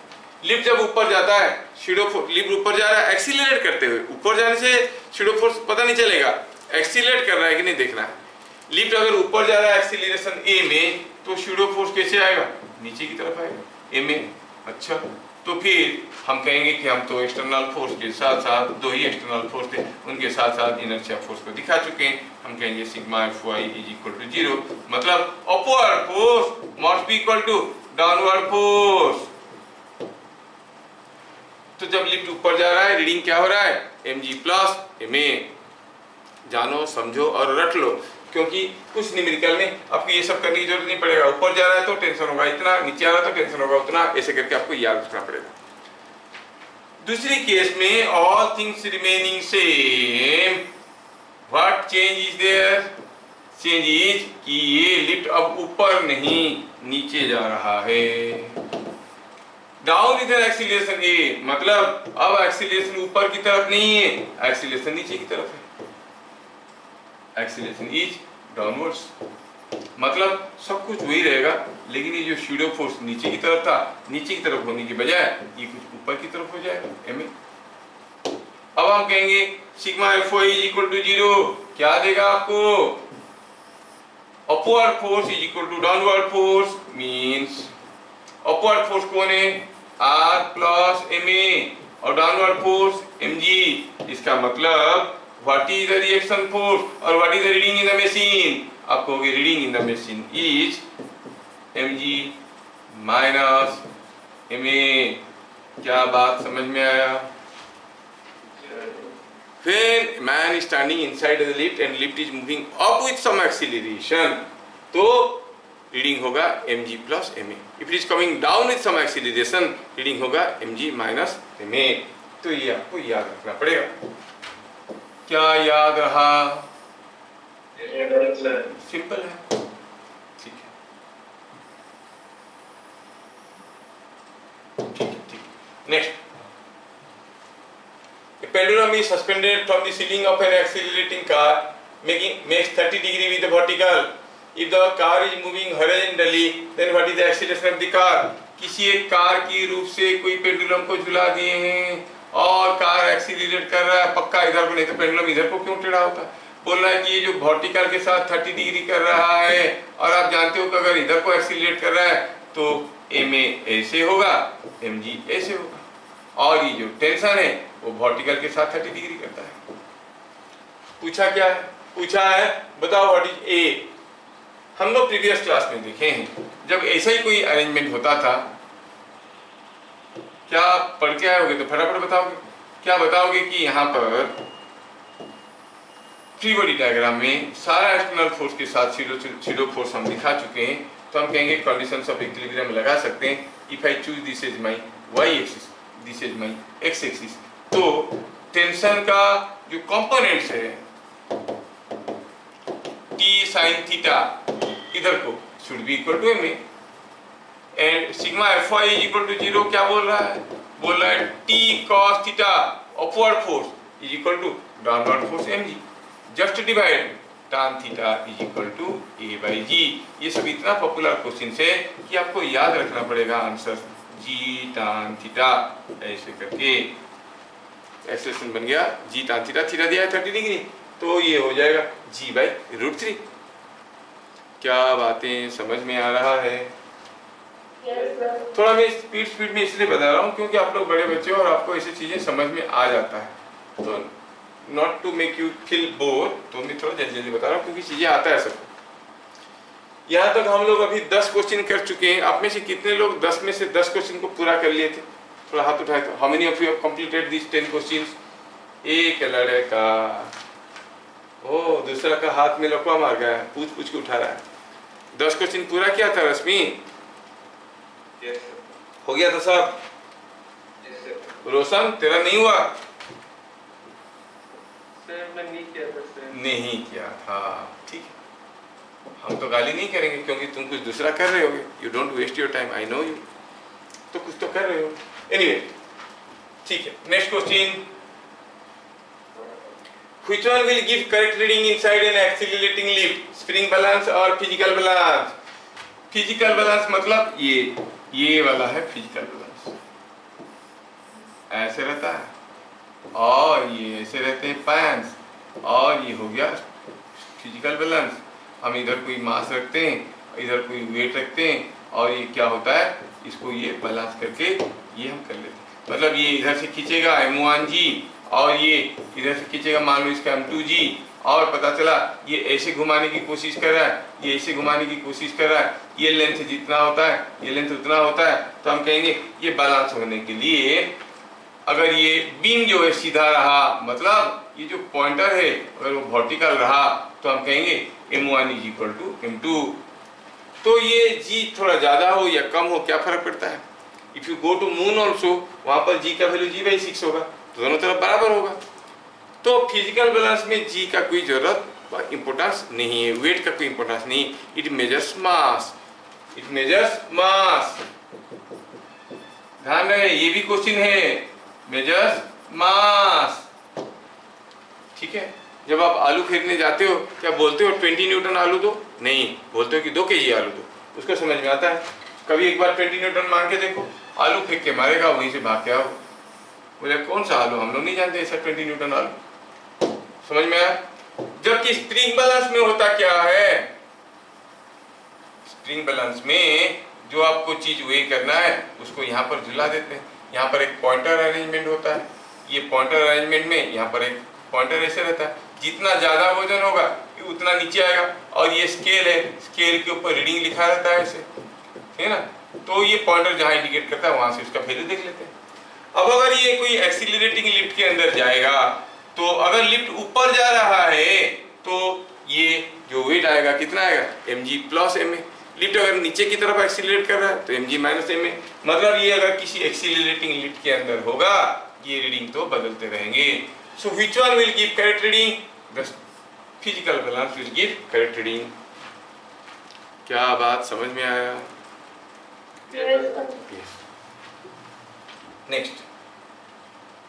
लिफ्ट जब ऊपर जाता है, शैडो फोर्स, लिफ्ट ऊपर जा रहा है एक्सीलरेट करते हुए, ऊपर जाने से शैडो फोर्स पता नहीं चलेगा, एक्सीलरेट कर रहा है कि नहीं देखना है। लिफ्ट अगर ऊपर जा रहा है एक्सीलरेशन a में, तो शैडो फोर्स कैसे आएगा? नीचे की तरफ आएगा, a में। अच्छा, तो फिर हम कहेंगे कि हम तो एक्सटर्नल फोर्स के साथ साथ, दो ही एक्सटर्नल फोर्स थे, उनके साथ साथ इनर्शिया फोर्स को दिखा चुके हैं। हम कहेंगे sigma Fy is equal to 0, मतलब upward force must be equal to downward force. तो जब लिफ्ट ऊपर जा रहा है, रीडिंग क्या हो रहा है? mg plus ma। जानो, समझो और रट लो, क्योंकि कुछ न्यूमेरिकल में आपको ये सब करने की जरूरत नहीं पड़ेगा। ऊपर जा रहा है तो टेंशन होगा इतना, नीचे आ रहा है तो टेंशन होगा उतना, ऐसे करके आपको याद रखना पड़ेगा। दूसरी केस में all things remaining same, what change is there? Change is कि ये लिफ्ट अब ऊपर नहीं नीचे जा रहा है। Down with an acceleration a, मतलब अब एक्सीलरेशन ऊपर की तरफ नहीं है, एक्सीलरेशन नीचे की तरफ है, एक्सीलरेशन इज डाउनवर्ड्स। मतलब सब कुछ वही रहेगा, लेकिन ये जो शैडो फोर्स नीचे की तरफ था, नीचे की तरफ होने की बजाय ये कुछ ऊपर की तरफ हो जाएगा m। अब हम कहेंगे sigma Fy is equal to 0, क्या देगा आपको? Upward force is equal to downward force, means upward force कौन है? R प्लस ma, और डाउनवर्ड फोर्स mg। इसका मतलब what is the reaction force और what is the reading in the machine? आप कहोगे reading in the machine is mg minus ma। क्या बात समझ में आया? When man is standing inside the lift and lift is moving up with some acceleration, तो रीडिंग होगा mg plus ma। If it is coming down with some acceleration, reading होगा mg माइनस ma। तो ये आपको याद रखना पड़ेगा। क्या याद रहा? सिंपल है, ठीक है, ठीक है, ठीक। Next, pendulum is suspended from the ceiling of an accelerating car makes 30 degree with the vertical. If the car is moving horizontally, then what is the acceleration of the car? किसी एक कार की रूप से कोई पेंडुलम को झुला दिए हैं और कार एक्सीलरेट कर रहा है पक्का इधर को, नहीं तो पेंडुलम इधर को क्यों टेढ़ा होता है? बोल रहा है कि ये जो वर्टिकल के साथ 30 डिग्री कर रहा है और आप जानते हो कि अगर इधर को एक्सीलरेट कर रहा है तो MA ऐसे होगा, MG ऐसे होगा, और ये जो टेंशन है वो वर्टिकल के साथ 30 डिग्री करता है। पूछा क्या है? पूछा है बताओ व्हाट इज A। हम लोग प्रीवियस क्लास में देखे हैं जब ऐसा ही कोई अरेंजमेंट होता था, क्या पढ़ के आए होगे तो फटाफट बताओगे। क्या बताओगे कि यहाँ पर फ्री बॉडी डायग्राम में सारा एक्सटर्नल फोर्स के साथ सीडो फोर्स हम दिखा चुके हैं, तो हम कहेंगे कंडीशंस ऑफ इक्विलिब्रियम लगा सकते हैं। If I choose this is my y axis, this is my x axis, तो टेंशन का जो कंपोनेंट्स है t sin थीटा इधर को should be equal to MA and sigma Fy is equal to 0। क्या बोल रहा है? बोल रहा है t cos theta upward force is equal to downward force mg, just divide tan theta is equal to A by G। ये सब इतना पॉपुलर क्वेश्चन है कि आपको याद रखना पड़ेगा आंसर G tan थीटा ऐसे करके एक्सप्रेशन बन गया G tan थीटा, थीटा दिया है 30 डिग्री, तो ये हो जाएगा G बाई √3। क्या बातें समझ में आ रहा है? Yes, sir. थोड़ा मैं स्पीड में इसलिए बता रहा हूँ क्योंकि आप लोग बड़े बच्चे हो और आपको ऐसी चीजें समझ में आ जाता है, तो not to make you feel bore, तो मैं थोड़ा जल्दी बता रहा हूँ क्योंकि चीजें आता है सबको। यहाँ तक हम लोग अभी 10 क्वेश्चन कर चुके हैं। आप में से कितने लोग 10 में से 10 क्वेश्चन को पूरा कर लिए थे? थोड़ा हाथ उठाए तो। How many of you have completed this 10 questions? एक लड़का, ओ दूसरा का हाथ में लकवा मार गया, पूछ के उठा रहा है। 10 क्वेश्चन पूरा किया था रश्मि? Yes, हो गया था सब? sir. रोशन तेरा नहीं हुआ? Sir, मैं नहीं किया था sir. नहीं किया था, ठीक है। हम तो गाली नहीं करेंगे क्योंकि तुम कुछ दूसरा कर रहे होगे। You don't waste your time, I know you, तो कुछ तो कर रहे हो। एनीवे, ठीक है। Next question, which one will give correct reading inside an accelerating lift? Spring balance और फिजिकल बैलेंस? फिजिकल बैलेंस मतलब ये वाला है फिजिकल बैलेंस, ऐसे रहता है, और ये ऐसे रहते हैं पैंस, और ये हो गया फिजिकल बैलेंस। हम इधर कोई मास रखते हैं, इधर कोई वेट रखते हैं, और ये क्या होता है, इसको ये बैलेंस करके ये हम कर लेते हैं। मतलब ये इधर से खींचेगा M1G और ये इधर से खींचेगा मान लो इसका M2G, और पता चला ये ऐसे घुमाने की कोशिश कर रहा है, ये ऐसे घुमाने की कोशिश कर रहा है, ये लेंथ जितना होता है ये लेंथ उतना होता है, तो हम कहेंगे ये बैलेंस होने के लिए अगर ये बीम जो है सीधा रहा, मतलब ये जो पॉइंटर है अगर वो वर्टिकल रहा, तो हम कहेंगे M1 is equal to M2। तो ये G थोड़ा ज़्यादा हो या कम हो क्या फर्क पड़ता है? If you go to moon also, वहाँ पर G का वैल्यू G/6 होगा, तो दोनों तरफ बराबर होगा। तो फिजिकल बैलेंस में G का कोई जरूरत इंपोर्टेंस नहीं है, वेट का कोई इंपोर्टेंस नहीं, it measures mass, it measures mass. ध्यान रहे ये भी क्वेश्चन है, मेजर्स मास, ठीक है। जब आप आलू खरीदने जाते हो क्या बोलते हो 20 न्यूटन आलू दो? नहीं, बोलते हो कि 2 केजी आलू दो, उसको समझ में आता है। कभी एक बार 20 न्यूटन मांग के देखो, आलू फेंक के मारेगा, वहीं से भाग के आओ। बोले कौन सा आलू, हम लोग नहीं जानते ऐसा 20 न्यूटन आलू, समझ में आया? जबकि स्प्रिंग बैलेंस में होता क्या है, स्प्रिंग बैलेंस में जो आपको चीज वे करना है उसको यहाँ पर झुला देते हैं। यहाँ पर एक पॉइंटर अरेंजमेंट होता है, ये पॉइंटर अरेंजमेंट में यहाँ पर एक पॉइंटर ऐसे रहता है, जितना ज्यादा वजन होगा उतना नीचे आएगा, और ये स्केल है, स्केल के ऊपर रीडिंग लिखा रहता है ऐसे, ठीक है ना। तो ये पॉइंटर जहाँ इंडिकेट करता है वहां से उसका वैल्यू देख लेते हैं। अब अगर ये कोई एक्सीलरेटिंग लिफ्ट के अंदर जाएगा, तो अगर लिफ्ट ऊपर जा रहा है तो ये जो वेट आएगा कितना आएगा, mg प्लस ma। लिफ्ट अगर नीचे की तरफ एक्सीलरेट कर रहा है तो mg माइनस ma। मतलब ये अगर किसी एक्सीलरेटिंग लिफ्ट के अंदर होगा, ये रीडिंग तो बदलते रहेंगे। So which one will give correct reading? The physical balance will give correct reading. क्या बात समझ में आया? Yes, sir. Next,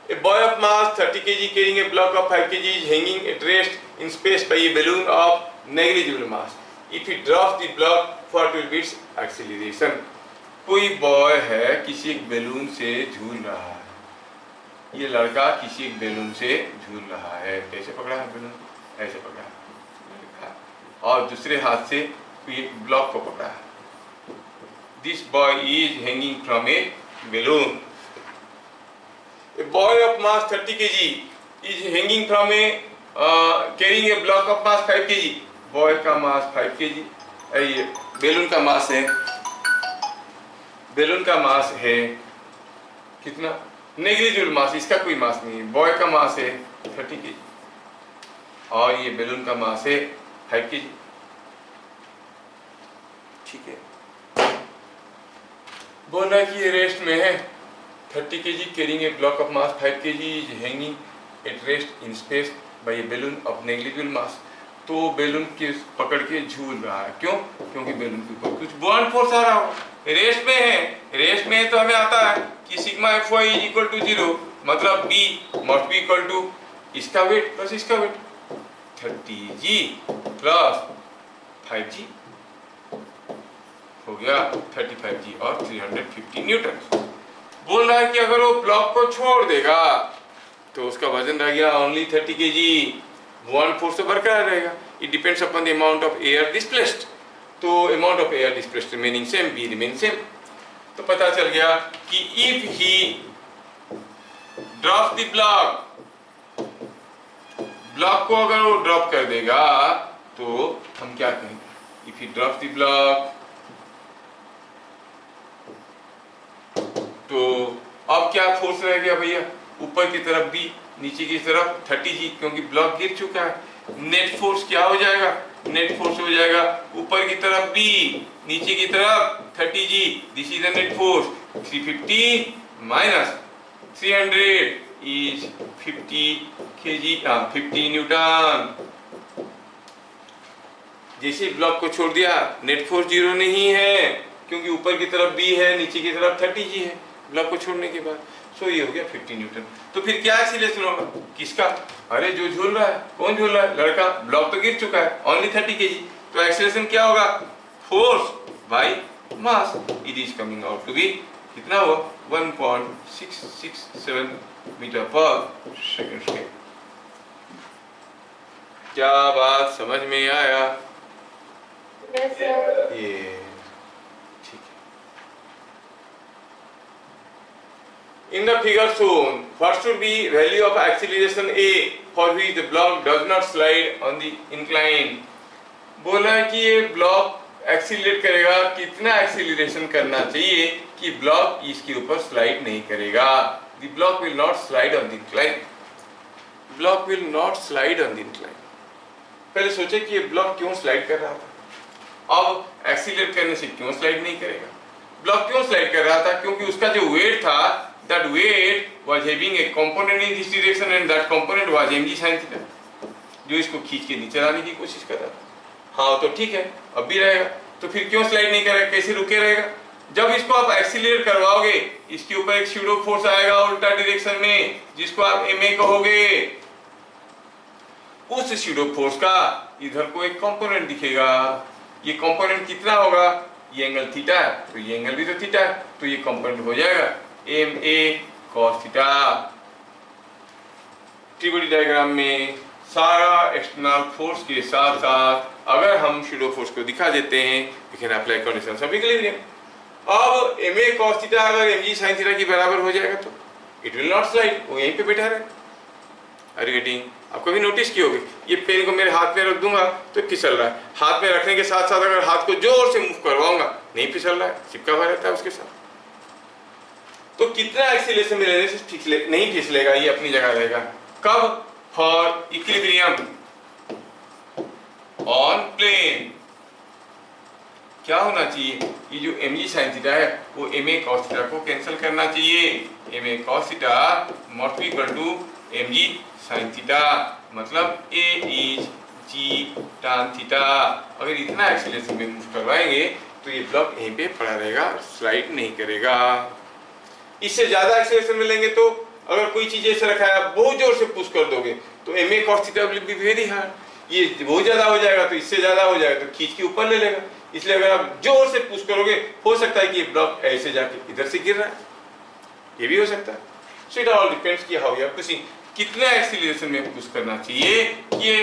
A boy of mass 30 kg carrying a block of 5 kg is hanging at rest in space by a balloon of negligible mass. If he drops the block, what will be its acceleration? कोई बॉय है किसी एक बैलून से झूल रहा है। ये लड़का किसी एक बैलून से झूल रहा है। कैसे पकड़ा है बैलून? ऐसे पकड़ा है और दूसरे हाथ से कोई ब्लॉक को पकड़ा है। This boy is hanging from a balloon. A boy of mass 30 kg is hanging from a carrying a block of mass 5 kg. Boy का मास 5 kg, ये बैलून का मास है, बैलून का मास है कितना? नेग्लिजिबल मास, इसका कोई मास नहीं है। बॉय का मास है 30 kg और ये बैलून का मास है 5 kg। ठीक है, बोल रहा है कि ये रेस्ट में है। 30 kg carrying a block of mass 5 kg is hanging at rest in space by a balloon of negligible mass. तो बैलून के पकड़ के झूल रहा है। क्यों? क्योंकि बैलून के ऊपर कुछ बॉन्ड फोर्स आ रहा हो। रेस्ट में है, रेस्ट में तो हमें आता है कि sigma Fy is equal to 0, मतलब B must be equal to इसका वेट प्लस इसका वेट 30g प्लस 5g हो गया 35g और 350 न्यूटन। बोल रहा है कि अगर वो ब्लॉक को छोड़ देगा तो उसका वजन रह गया ओनली 30 kg। बॉन्ड फोर्स तो बरकरार रहेगा। It depends upon the amount of air displaced. तो amount of air displaced remaining same, be remain same. तो पता चल गया कि if he drop the block, block को अगर वो ड्रॉप कर देगा तो हम क्या कहेंगे? If he drop the block, तो अब क्या फोर्स रह गया भैया? ऊपर की तरफ B, नीचे की तरफ 30g, क्योंकि ब्लॉक गिर चुका है। नेट फोर्स क्या हो जाएगा? नेट फोर्स हो जाएगा ऊपर की तरफ B, नीचे की तरफ 30g। This is the net force. 350 minus 300 is 50 kg, 50 Newton. जैसे ब्लॉक को छोड़ दिया, नेट फोर्स 0 नहीं है क्योंकि ऊपर की तरफ B है, नीचे की तरफ 30g है ब्लॉक को छोड़ने के बाद। सो ये हो गया 50 न्यूटन। तो फिर क्या एक्सीलरेशन होगा? किसका? अरे जो झूल रहा है। कौन झूल रहा है? लड़का। ब्लॉक तो गिर चुका है, ओनली 30 kg। तो एक्सीलरेशन क्या होगा? Force by mass. It is coming out to be कितना हुआ? 1.667 मीटर पर सेकंड स्क्वायर। क्या बात समझ में आया? Yes, sir. ये in the figure shown, what should be value of acceleration A for which the block does not slide on the incline? बोला है कि ये ब्लॉक एक्सीलरेट करेगा, कितना एक्सीलरेशन करना चाहिए कि ब्लॉक इसके ऊपर स्लाइड नहीं करेगा? The block will not slide on the incline. Block will not slide on the incline. पहले सोचे कि ये ब्लॉक क्यों स्लाइड कर रहा था, अब एक्सीलरेट करने से क्यों स्लाइड नहीं करेगा? ब्लॉक क्यों स्लाइड कर रहा था? क्योंकि उसका जो वेट था, that weight was having a component in this direction and that component was mg sin theta, जो इसको खींच के नीचे लाने की कोशिश कर रहा था। हाँ तो ठीक है, अब भी रहेगा। तो फिर क्यों स्लाइड नहीं करेगा? कैसे रुके रहेगा? जब इसको आप एक्सीलरेट करवाओगे, इसके ऊपर एक स्यूडो फोर्स आएगा उल्टा डायरेक्शन में, जिसको आप ma कहोगे। उस स्यूडो फोर्स का इधर को एक कंपोनेंट दिखेगा। ये कंपोनेंट कितना होगा? ये एंगल थीटा है, तो ये एंगल भी तो थीटा है, तो ये कंपोनेंट हो जाएगा ma cos थीटा। त्रिकोणीय डायग्राम में सारा एक्सटर्नल फोर्स के साथ साथ अगर हम स्यूडो फोर्स को दिखा देते हैं, we can apply conditions of equilibrium. अब ma cos थीटा अगर mg sin थीटा के बराबर हो जाएगा तो इट विल नॉट स्लाइड, वो यहीं पे बैठा रहे। Are you getting? आप कभी नोटिस किए होगे, ये पेन को मेरे हाथ में रख दूंगा तो फिसल रहा है, हाथ में रखने के साथ साथ अगर हाथ को जोर से मूव करवाऊंगा नहीं फिसल रहा है, चिपका हुआ रहता है उसके साथ। तो कितना एक्सीलरेशन मिलने से नहीं फिसलेगा, ये अपनी जगह रहेगा। कब? फॉर इक्विलिब्रियम ऑन प्लेन क्या होना चाहिए? ये जो mg sin थीटा है वो ma cos थीटा को कैंसिल करना चाहिए। ma cos theta must be equal to mg sin theta, मतलब a is g tan theta. अगर इतना एक्सीलरेशन में मूव करवाएंगे तो ये ब्लॉक यहीं पे पड़ा रहेगा, स्लाइड नहीं करेगा। इससे ज्यादा एक्सीलरेशन मिलेंगे तो अगर कोई चीज ऐसे रखा है, आप बहुत जोर से पुश कर दोगे तो MA cos theta will be very hard. ये बहुत ज्यादा हो जाएगा तो इससे ज्यादा हो जाएगा तो खींच के ऊपर ले लेगा। इसलिए अगर आप जोर से पुश करोगे, हो सकता है कि ये ब्लॉक ऐसे जाके इधर से गिर रहा है, ये भी हो सकता है। सो इट ऑल डिपेंड्स कि हाउ यू आर पुशिंग, कितना एक्सीलरेशन में पुश करना चाहिए। ये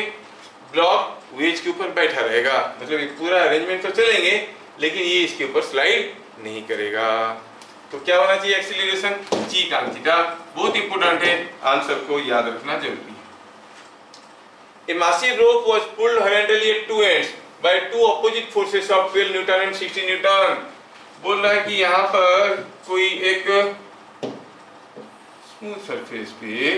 ब्लॉक वेज के ऊपर बैठा रहेगा, मतलब ये पूरा अरेंजमेंट तो चलेंगे लेकिन ये इसके ऊपर स्लाइड नहीं करेगा। तो क्या होना चाहिए एक्सीलरेशन, जी tan थीटा। बहुत इंपॉर्टेंट है, आंसर को याद रखना जरूरी है। A massive rope was pulled horizontally at two ends by two opposite forces of 12 Newton and 16 Newton. बोल रहा है कि यहाँ पर कोई एक स्मूथ सरफेस पे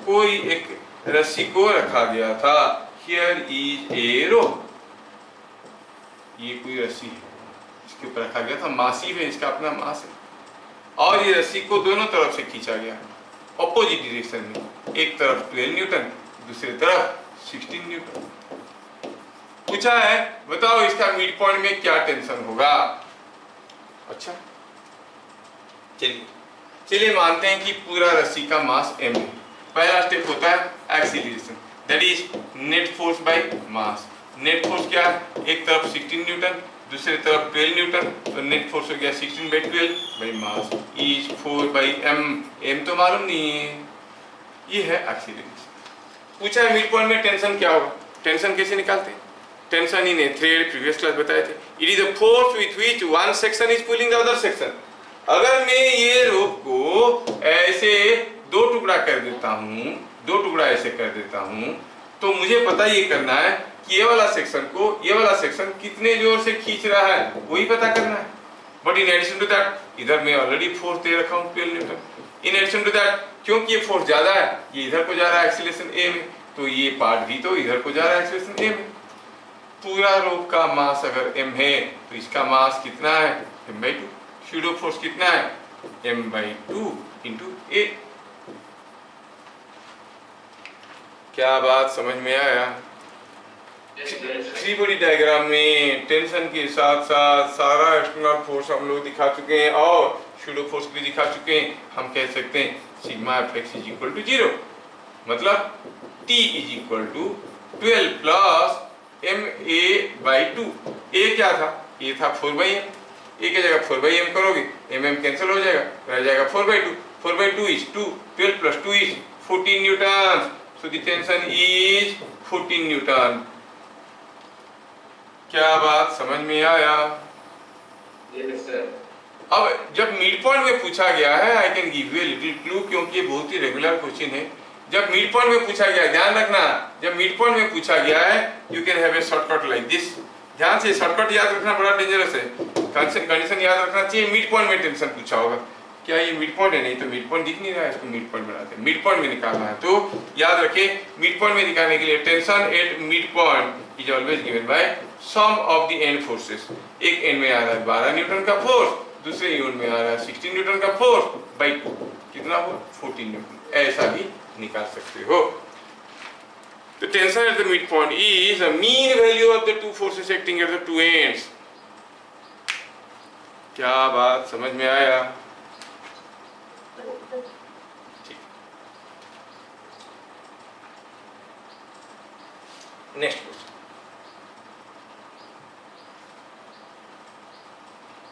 कोई एक रस्सी को रखा गया था। Here is a rope, ये कोई रस्सी है, इसके ऊपर रखा गया था, मासिव है, इसका अपना मास है, और ये रस्सी को दोनों तरफ से खींचा गया ऑपोजिट डायरेक्शन में। एक तरफ 12 न्यूटन, दूसरी तरफ 16 न्यूटन। पूछा है बताओ इसका मिड पॉइंट में क्या टेंशन होगा। अच्छा चलिए मानते हैं कि पूरा रस्सी का मास m है। पहला स्टेप होता है acceleration, that is net force by mass. Net force क्या है, एक तरफ 16 न्यूटन, दूसरी तरफ 12 न्यूटन, तो नेट फोर्स हो गया 16/12 by mass is 4/m। m तो मालूम नहीं है, ये है एक्सीलरेशन। पूछा है मिड पॉइंट में टेंशन क्या होगा। टेंशन कैसे निकालते हैं, tension in A thread previous class बताए थे, it is a force with which one section is pulling the other section. अगर मैं ये रोप को ऐसे दो टुकड़ा कर देता हूँ, दो टुकड़ा ऐसे कर देता हूँ, तो मुझे पता ये करना है कि ये वाला सेक्शन को ये वाला सेक्शन कितने जोर से खींच रहा है, वही पता करना है। But in addition to that इधर मैं ऑलरेडी फोर्स दे रखा हूँ 12 newton. In addition to that क्योंकि ये फोर्स ज्यादा है, ये इधर को जा रहा है एक्सीलरेशन a में, तो ये पार्ट भी तो इधर को जा रहा है एक्सीलरेशन a में। पूरा रोप का मास अगर m है तो इसका मास कितना है, m/2। शूडो फोर्स कितना है, m/2 इंटू a। क्या बात समझ में आया। थ्री बॉडी डायग्राम में टेंशन के साथ साथ सारा एक्सटर्नल फोर्स हम लोग दिखा चुके हैं और शूडो फोर्स भी दिखा चुके हैं। हम कह सकते हैं sigma fx is equal to 0, मतलब t is equal to 12 plus ma/2। a क्या था, a था 4/m, a की जगह 4/m करोगे, mm कैंसिल हो जाएगा, रह जाएगा 4/2। 4/2 is 2, 12 plus 2 is 14 Newton. So the tension is 14 Newton. क्या बात समझ में आया। Yes, sir. अब जब मिड पॉइंट में पूछा गया है, आई can give you little clue, क्योंकि ये बहुत ही रेगुलर क्वेश्चन है। जब मिड पॉइंट में पूछा गया, ध्यान रखना, जब मिड पॉइंट में पूछा गया है you can have a shortcut like this. ध्यान से, शॉर्टकट याद रखना बड़ा डेंजरस है। कंडीशन याद रखना चाहिए, मिड पॉइंट में टेंशन पूछा होगा, क्या ये मिड पॉइंट है, नहीं तो मिड पॉइंट दिख नहीं रहा है, इसको मिड पॉइंट बनाते हैं। मिड पॉइंट में निकालना है तो याद रखें, मिड पॉइंट में निकालने के लिए tension at mid point is always given by sum of the end forces. एक एंड में आ रहा है 12 न्यूटन का फोर्स, दूसरे एंड में आ रहा है 16 न्यूटन का फोर्स बाय 2, कितना हुआ 14 न्यूटन। ऐसा भी निकाल सकते हो। The tension at the midpoint is the mean value of the two forces acting at the two ends. क्या बात समझ में आया। Next question.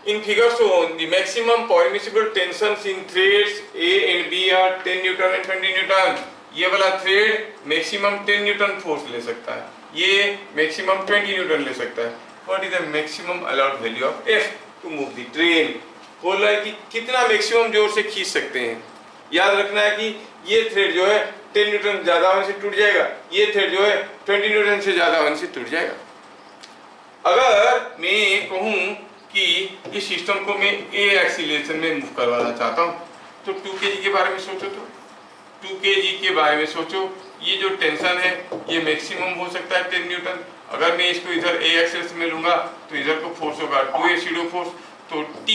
In figure shown, the maximum permissible tensions in threads A and B are 10 Newton and 20 Newton. ये वाला थ्रेड मैक्सिमम 10 न्यूटन फोर्स ले सकता है, ये मैक्सिमम 20 न्यूटन ले सकता है। What is the maximum allowed value of F to move the train. बोल रहा है कि कितना मैक्सिमम जोर से खींच सकते हैं। याद रखना है कि ये थ्रेड जो है 10 न्यूटन ज्यादा होने से टूट जाएगा, ये थ्रेड जो है 20 न्यूटन से ज्यादा होने से टूट जाएगा। अगर मैं कहूँ कि इस सिस्टम को मैं a एक्सीलरेशन में मूव करवाना चाहता हूँ, तो 2 kg के बारे में सोचो, तो 2 kg के बारे में सोचो। ये जो टेंशन है ये मैक्सिमम हो सकता है 10 न्यूटन। अगर मैं इसको इधर a एक्सेस में लूंगा तो इधर को फोर्स होगा 2a सीडो फोर्स, तो T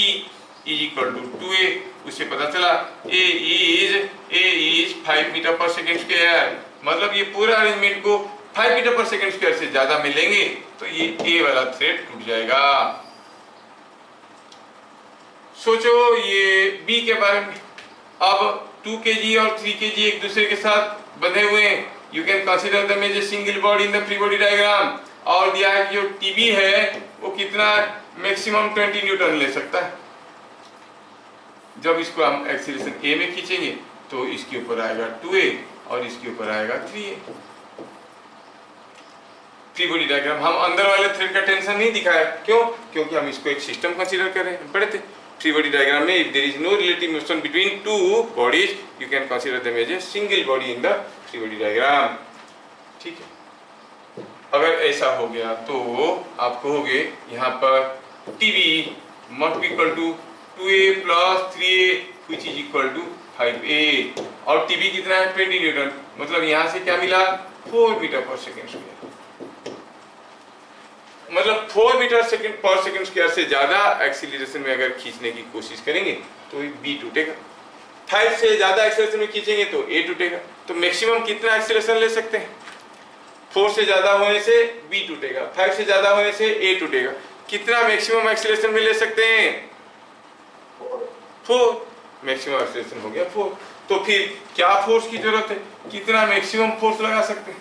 is equal to 2a। उससे पता चला a इज 5 मीटर पर सेकेंड स्क्वायर, मतलब ये पूरा अरेंजमेंट को 5 मीटर पर सेकेंड स्क्वायर से ज्यादा में लेंगे तो ये a वाला थ्रेड टूट जाएगा। सोचो ये B के बारे में। अब 2 kg और 3 kg एक दूसरे के साथ बंधे हुए हैं, you can consider them as a single body in the free body diagram. और दिया है कि जो टीबी है वो कितना मैक्सिमम 20 न्यूटन ले सकता है। जब इसको हम एक्सीलरेशन ए में खींचेंगे तो इसके ऊपर आएगा 2a और इसके ऊपर आएगा 3a। फ्री बॉडी डायग्राम हम अंदर वाले थ्रेड का टेंशन नहीं दिखाया, क्यों? क्योंकि हम इसको एक सिस्टम कंसीडर कर रहे हैं। पढ़े थे फ्री बॉडी डायग्राम में, if there is no relative motion between two bodies you can consider them as a single body in the free body diagram. ठीक है, अगर ऐसा हो गया तो आप कहोगे यहाँ पर TB must be equal to 2a plus 3a which is equal to 5a। और टीबी कितना है 20 न्यूटन, मतलब यहाँ से क्या मिला 4 मीटर पर सेकेंड स्क्वायर। मतलब 4 मीटर पर सेकेंड स्क्वायर से ज्यादा एक्सीलरेशन में अगर खींचने की कोशिश करेंगे तो b टूटेगा, 5 से ज्यादा एक्सीलरेशन में खींचेंगे तो a टूटेगा। तो मैक्सिमम कितना एक्सीलरेशन ले सकते हैं? 4 से ज्यादा होने से b टूटेगा, 5 से ज्यादा होने से a टूटेगा। कितना मैक्सिमम एक्सीलरेशन में ले सकते हैं? 4। मैक्सिमम एक्सीलरेशन हो गया 4। तो फिर क्या फोर्स की जरूरत है, कितना मैक्सिमम फोर्स लगा सकते हैं?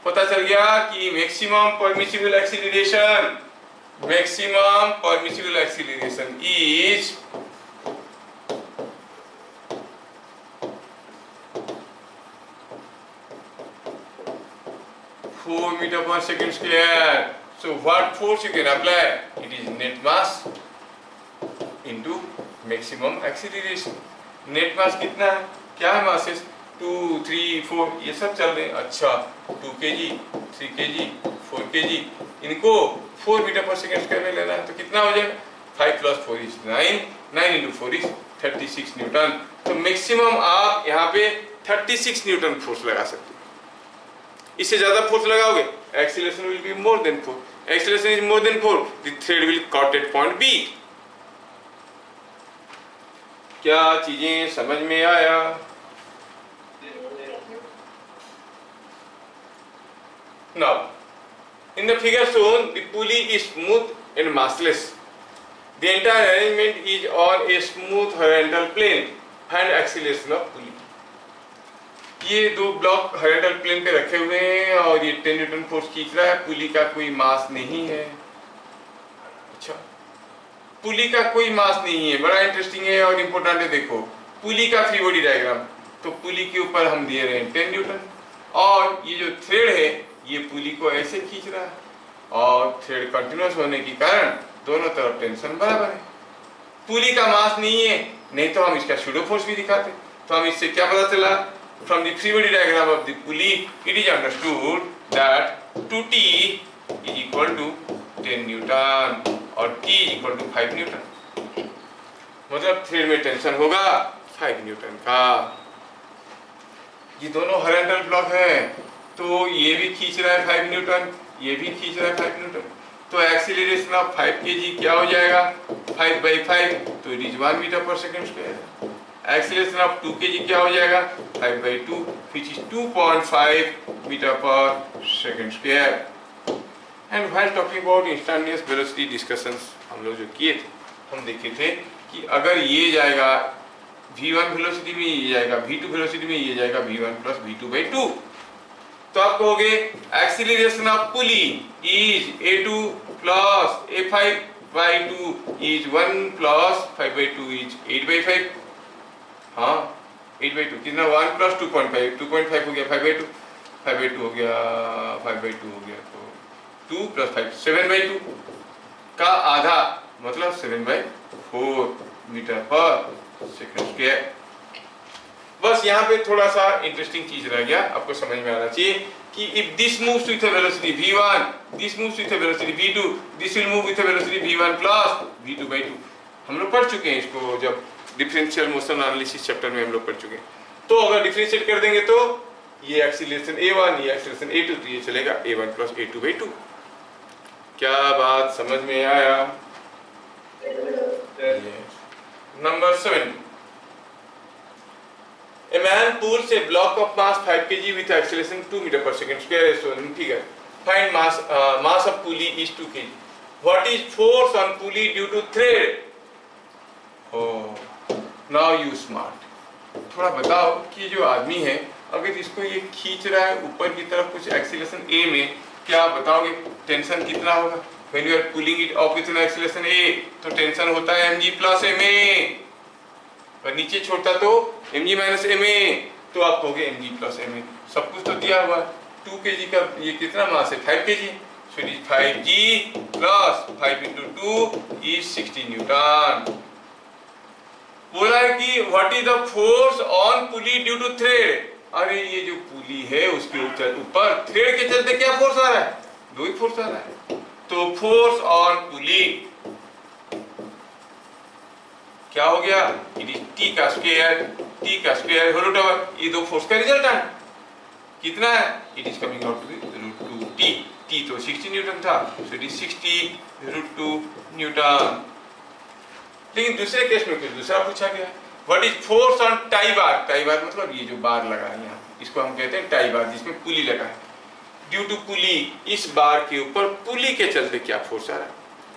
पता चल गया कि maximum permissible acceleration is 4 meter per second square. So what force you can apply? It is net mass into maximum acceleration. Net mass कितना है? क्या है मासेस? 2, 3, 4 ये सब चल रहे हैं। अच्छा 2 kg, 3 kg, 4 kg, इनको 4 मीटर पर सेकेंड स्क्वायर में लेना है तो कितना हो जाएगा? 5 + 4 is 9, 9 × 4 is 36 न्यूटन। तो मैक्सिमम आप यहाँ पे 36 न्यूटन फोर्स लगा सकते हो। इससे ज्यादा फोर्स लगाओगे acceleration will be more than 4। Acceleration is more than 4, the thread will cut at point B. क्या चीजें समझ में आया? Now, in the figure shown, the pulley is smooth and massless. The entire arrangement is on a smooth horizontal plane. Find acceleration of pulley. ये दो ब्लॉक हॉरिजॉन्टल प्लेन पे रखे हुए हैं और ये 10 न्यूटन फोर्स खींच रहा है। पुली का कोई मास नहीं है। अच्छा, पुली का कोई मास नहीं है, बड़ा इंटरेस्टिंग है और इम्पोर्टेंट है। देखो पुली का फ्री बॉडी डायग्राम, तो पुली के ऊपर हम दिए रहे हैं 10 न्यूटन और ये जो थ्रेड है ये पुली को ऐसे खींच रहा है और थ्रेड कंटिन्यूअस होने के कारण दोनों तरफ टेंशन बराबर है। पुली का मास नहीं है, नहीं तो हम इसका सूडो फोर्स भी दिखाते। तो हम इससे क्या पता चला? From the free body diagram of the pulley, it is understood that 2t is equal to 10 Newton और t is equal to 5 Newton। मतलब थ्रेड में टेंशन होगा 5 न्यूटन का। ये दोनों हॉरिजॉन्टल ब्लॉक है, तो ये भी खींच रहा है 5 न्यूटन, ये भी खींच रहा है 5 न्यूटन। तो एक्सीलरेशन ऑफ 5 kg क्या हो जाएगा? 5/5, तो इट इज 1 मीटर पर second square. Acceleration of 2 kg क्या हो जाएगा? 5/2 which is 2.5 मीटर पर second square. And while talking about instantaneous velocity discussions हम लोग जो किए थे, हम देखे थे कि अगर ये जाएगा v1 वेलोसिटी में, ये जाएगा v2 वेलोसिटी में, ये जाएगा v1 + v2/2, तो आप कहोगे acceleration of pulley is a2 + a5/2 is 1 + 5/2 is 8/5। हाँ 8/2 कितना? 1 + 2.5, 2.5 हो गया 5/2, 5/2 हो गया 5/2 हो गया, तो 2 + 5 7/2 का आधा मतलब 7/4 मीटर पर सेकेंड स्क्वायर। बस यहाँ पे थोड़ा सा इंटरेस्टिंग चीज रह गया, आपको समझ में आना चाहिए कि if this moves with a velocity v1, this moves with a velocity v2, this will move with a velocity v1 + v2/2। हम लोग पढ़ चुके हैं इसको, जब डिफरेंशियल मोशन एनालिसिस चैप्टर में हम लोग पढ़ चुके हैं। तो अगर डिफरेंशिएट कर देंगे तो ये एक्सीलरेशन a1, ये एक्सीलरेशन a2, तो ये चलेगा a1 + a2/2। क्या बात समझ में आया? Number 7, a man pulls a block of mass 5 kg with acceleration 2 meter per second square as shown in figure. Find mass of pulley is 2 kg. What is force on pulley due to thread? Oh, now you smart. थोड़ा बताओ कि जो आदमी है अगर इसको ये खींच रहा है ऊपर की तरफ कुछ एक्सीलरेशन ए में, क्या बताओगे टेंशन कितना होगा? When you are pulling it up with an acceleration a तो टेंशन होता है mg प्लस ma, और नीचे छोड़ता तो mg माइनस ma, तो आप कहोगे mg प्लस ma। सब कुछ तो दिया हुआ है। 2 kg का ये कितना मास है? 5 kg, so it is 5g plus 5 into 2 is 60 न्यूटन। बोला है कि what is the force on pulley due to thread. अरे ये जो पुली है उसके ऊपर थ्रेड के चलते क्या फोर्स आ रहा है? दो ही फोर्स आ रहा है। तो फोर्स ऑन पुली क्या हो गया? इट इज टी का स्क्वायर होल ओवर, ये दो फोर्स का रिजल्टेंट कितना है? It is coming out to be √2 T तो 60 न्यूटन था, सो इट इज 60 √2 न्यूटन। लेकिन दूसरे केस में कुछ दूसरा पूछा गया, what is force on tie bar. Tie bar मतलब ये जो बार लगा है यहाँ, इसको हम कहते हैं टाई बार, जिसमें पुली लगा है। ड्यू टू पुली, इस बार के ऊपर पुली के चलते क्या फोर्स आ रहा है?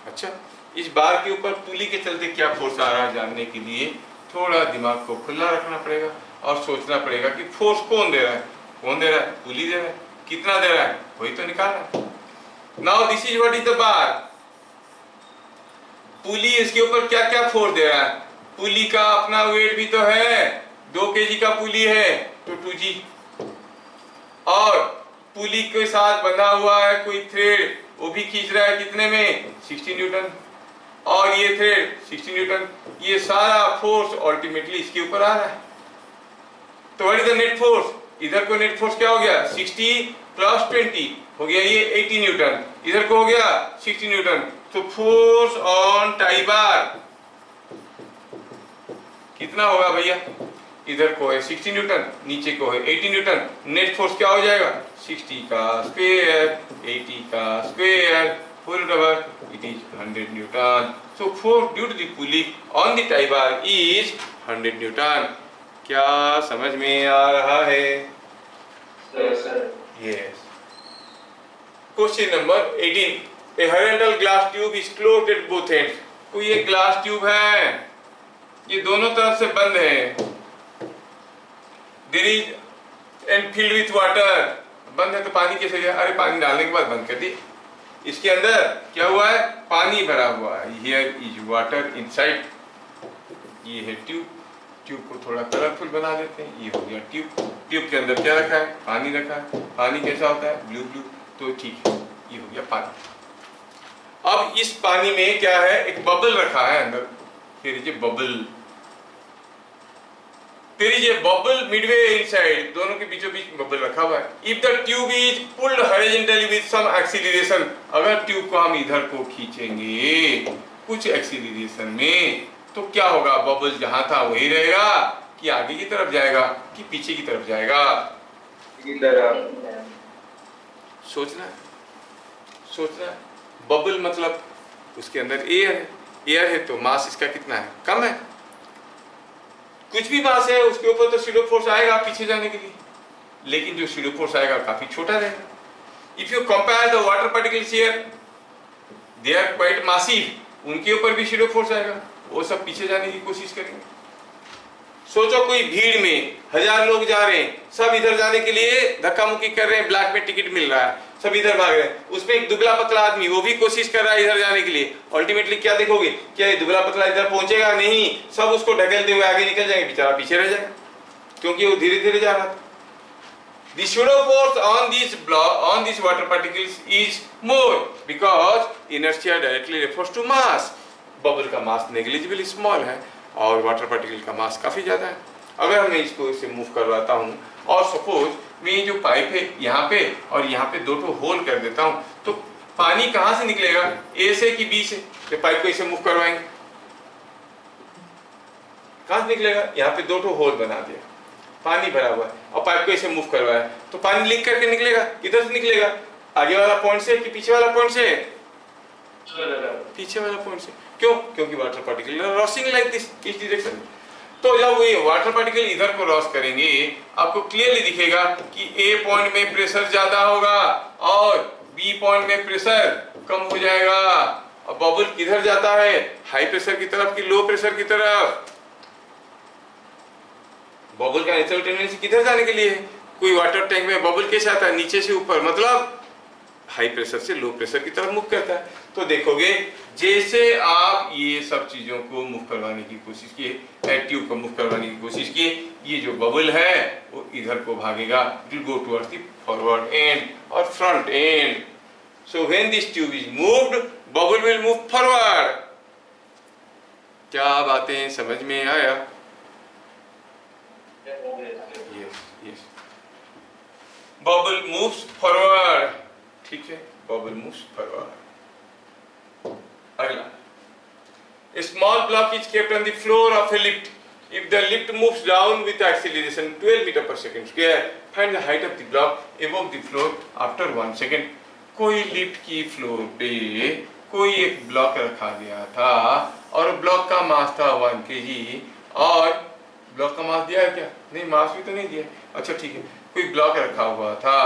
अच्छा, इस बार के ऊपर पुली के चलते क्या फोर्स आ रहा है जानने के लिए थोड़ा दिमाग को खुला रखना पड़ेगा और सोचना पड़ेगा कि फोर्स कौन दे रहा है? कौन दे रहा है? पुली दे रहा है। कितना दे रहा है? वही तो निकालना है। Now this is what is the bar. Pulley इसके ऊपर क्या क्या फोर्स दे रहा है? पुली का अपना वेट भी तो है, 2 kg का पुली है तो 2g, और पुली के साथ बंधा हुआ है कोई थ्रेड, वो भी खींच रहा है कितने में? 60 न्यूटन, और ये थ्रेड 60 न्यूटन। ये सारा फोर्स अल्टीमेटली इसके ऊपर आ रहा है। तो what is the net force? इधर को नेट फोर्स क्या हो गया? 60 प्लस 20 हो गया ये 80 न्यूटन, इधर को हो गया 60 न्यूटन। तो फोर्स ऑन टाई बार कितना होगा भैया? इधर को है 60 न्यूटन, नीचे को है 80 न्यूटन, नेट फोर्स क्या हो जाएगा? 60 का स्क्वायर 80 का square whole over, it is 100 newton. So force due to the pulley on the tie bar is 100 newton. क्या समझ में आ रहा है? Yes. Question number 18, a horizontal glass tube is closed at both ends. कोई एक ग्लास ट्यूब है, ये दोनों तरफ से बंद है, there is and filled with water, बंद है तो पानी कैसे गया? अरे पानी डालने के बाद बंद कर दी। इसके अंदर क्या हुआ है? पानी भरा हुआ है। Here is water inside. ये है ट्यूब, ट्यूब को थोड़ा कलरफुल बना देते हैं। ये हो गया ट्यूब, ट्यूब के अंदर क्या रखा है? पानी रखा है। पानी कैसा होता है? ब्लू ब्लू, तो ठीक है, ये हो गया पानी। अब इस पानी में क्या है? एक बबल रखा है अंदर, फिर ये बबल, फिर ये बबल मिडवे इनसाइड, दोनों के बीचों बीच बबल रखा हुआ है। If the tube is pulled horizontally with some acceleration, अगर ट्यूब को हम इधर को खींचेंगे कुछ एक्सीलरेशन में, तो क्या होगा? बबल जहां था वही रहेगा कि आगे की तरफ जाएगा कि पीछे की तरफ जाएगा? सोचना है, सोचना है। बबल मतलब उसके अंदर एयर है, एयर है तो मास इसका कितना है? कम है। कुछ भी मास है उसके ऊपर तो शैडो फोर्स आएगा पीछे जाने के लिए, लेकिन जो शैडो फोर्स आएगा काफी छोटा रहेगा। If you compare the water particles here, they are quite massive, उनके ऊपर भी शैडो फोर्स आएगा, वो सब पीछे जाने की कोशिश करेंगे। सोचो कोई भीड़ में 1000 लोग जा रहे हैं, सब इधर जाने के लिए धक्का मुक्की कर रहे हैं, ब्लैक में टिकट मिल रहा है, सब इधर भाग रहे हैं। उसमें एक दुबला पतला आदमी, वो भी कोशिश कर रहा है इधर जाने के लिए। अल्टीमेटली क्या देखोगे? क्या ये दुबला पतला इधर पहुंचेगा? नहीं, सब उसको ढकेलते हुए आगे निकल जाएंगे, बेचारा पीछे रह जाएगा क्योंकि वो धीरे धीरे जा रहा था। The pseudo force on these water particles is more because inertia directly refers to mass. Bubble का मास नेग्लिजिबली स्मॉल है और वाटर पार्टिकल का मास काफी ज्यादा है। अगर मैं इसको इससे मूव करवाता हूँ और सपोज मैं ये जो पाइप है यहाँ पे और यहाँ पे दो ठो होल कर देता हूँ, तो पानी कहाँ से निकलेगा? ए से कि बी से? तो पाइप को इसे मूव करवाएंगे, कहाँ से निकलेगा? यहाँ पे दो ठो होल बना दिया, पानी भरा हुआ है और पाइप को इसे मूव करवाया तो पानी लीक करके निकलेगा। किधर से निकलेगा? आगे वाला पॉइंट से कि पीछे वाला पॉइंट से? पीछे वाला पॉइंट से। क्यों? क्योंकि वाटर पार्टिकल रॉसिंग लाइक दिस, इस डायरेक्शन। तो जब ये वाटर पार्टिकल इधर को रॉस करेंगे, आपको क्लियरली दिखेगा कि ए पॉइंट में प्रेशर ज्यादा होगा और बी पॉइंट में प्रेशर कम हो जाएगा। और बबल किधर जाता है? हाई प्रेशर की तरफ कि लो प्रेशर की तरफ? बबल का नेचुरल टेंडेंसी किधर जाने के लिए है? कोई वाटर टैंक में बबल कैसे आता है? नीचे से ऊपर, मतलब हाई प्रेशर से लो प्रेशर की तरफ मूव करता है। तो देखोगे जैसे आप ये सब चीजों को मूव करवाने की कोशिश किए, ट्यूब को मूव करवाने की कोशिश किए, ये जो बबल है वो इधर को भागेगा, it will go towards the forward end और front end. So when this tube is moved, bubble will move forward. क्या बातें समझ में आया? Yes yes, bubble moves forward, ठीक है, बबल मूव्स फॉरवर्ड। अगला, a small block is kept on the floor of a lift. If the lift moves down with acceleration 12 meter per second square, find the height of the block above the floor after 1 second. कोई लिफ्ट की फ्लोर पे कोई एक ब्लॉक रखा गया था और ब्लॉक का मास था 1 kg, और ब्लॉक का मास दिया है क्या? नहीं, मास भी तो नहीं दिया। अच्छा ठीक है, कोई ब्लॉक रखा हुआ था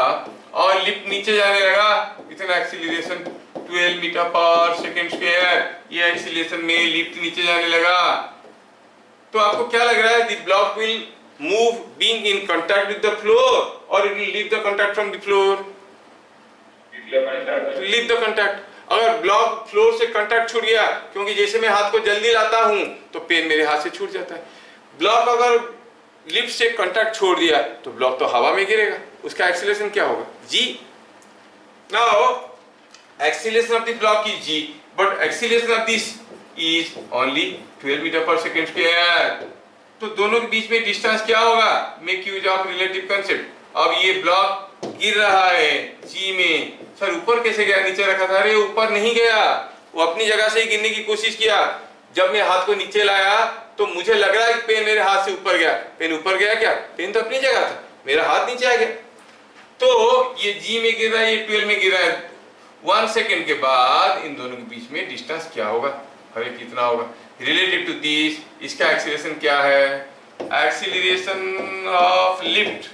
और लिफ्ट नीचे जाने लगा, इतना एक्सीलरेशन 12 मीटर पर सेकेंड स्क्वायर, ये एक्सीलरेशन में लिफ्ट नीचे जाने लगा। तो आपको क्या लग रहा है? The block will move being in contact with the floor और it will leave the contact from the floor? Leave the contact. अगर ब्लॉक फ्लोर से कांटेक्ट छूट गया, क्योंकि जैसे मैं हाथ को जल्दी लाता हूं तो पेन मेरे हाथ से छूट जाता है। ब्लॉक अगर लिफ्ट से कांटेक्ट छोड़ दिया तो ब्लॉक तो हवा में गिरेगा, उसका एक्सीलरेशन क्या होगा? जी। Now acceleration of the block is g, but acceleration of this is only 12 meter per second square. तो दोनों के बीच में डिस्टेंस क्या होगा? Make use of relative concept. अब ये ब्लॉक गिर रहा है g में, सर ऊपर कैसे गया? नीचे रखा था। अरे ऊपर नहीं गया, वो अपनी जगह से ही गिरने की कोशिश किया। जब मैं हाथ को नीचे लाया तो मुझे लग रहा है कि पेन मेरे हाथ से ऊपर गया। पेन ऊपर गया क्या? पेन तो अपनी जगह था, मेरा हाथ नीचे आ गया। तो ये g में गिर रहा है, ये 12 में गिर रहा है। 1 सेकेंड के बाद इन दोनों के बीच में डिस्टेंस क्या होगा? अरे कितना होगा? रिलेटिव टू दिस, इसका एक्सीलरेशन क्या है? Acceleration of lift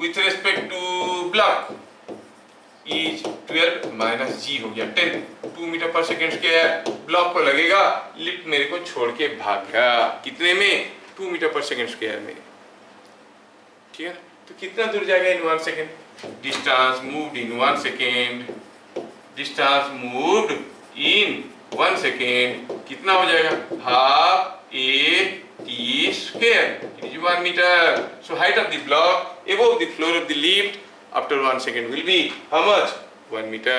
with respect to block is 12 minus g हो गया 10, 2 मीटर पर सेकेंड स्क्वायर। ब्लॉक को लगेगा, लिफ्ट मेरे को छोड़ के भाग गया, कितने में? 2 मीटर पर सेकेंड स्क्वायर में, ठीक है। तो कितना दूर जाएगा इन 1 second? Distance moved in 1 second, distance moved in 1 second कितना हो जाएगा? Half a t square, it is 1 meter. So height of the block above the floor of the lift after 1 second will be how much? 1 meter.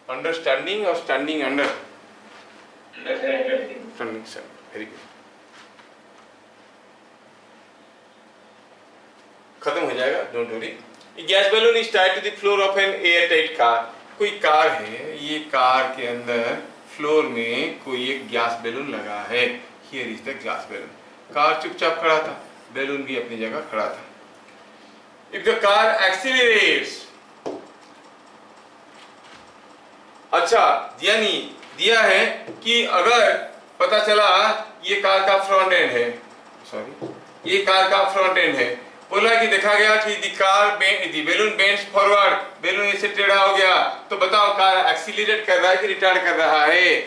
Understanding or standing under? Standing, sir. Very good. खत्म हो जाएगा, don't worry. Gas balloon is tied to the floor of an air tight car. कोई कार है, ये कार के अंदर फ्लोर में कोई एक गैस बैलून लगा है। Here is the gas balloon. Car चुपचाप खड़ा था, बैलून भी अपनी जगह खड़ा था। इफ द कार एक्सीलरेट्स, अच्छा दिया नहीं, दिया है कि अगर पता चला ये कार का फ्रंट एंड है, सॉरी ये कार का फ्रंट एंड है, बोला कि देखा गया कि the balloon bends forward, balloon ऐसे टेढ़ा हो गया, तो बताओ कार एक्सीलरेट कर रहा है कि रिटार्ड कर रहा है?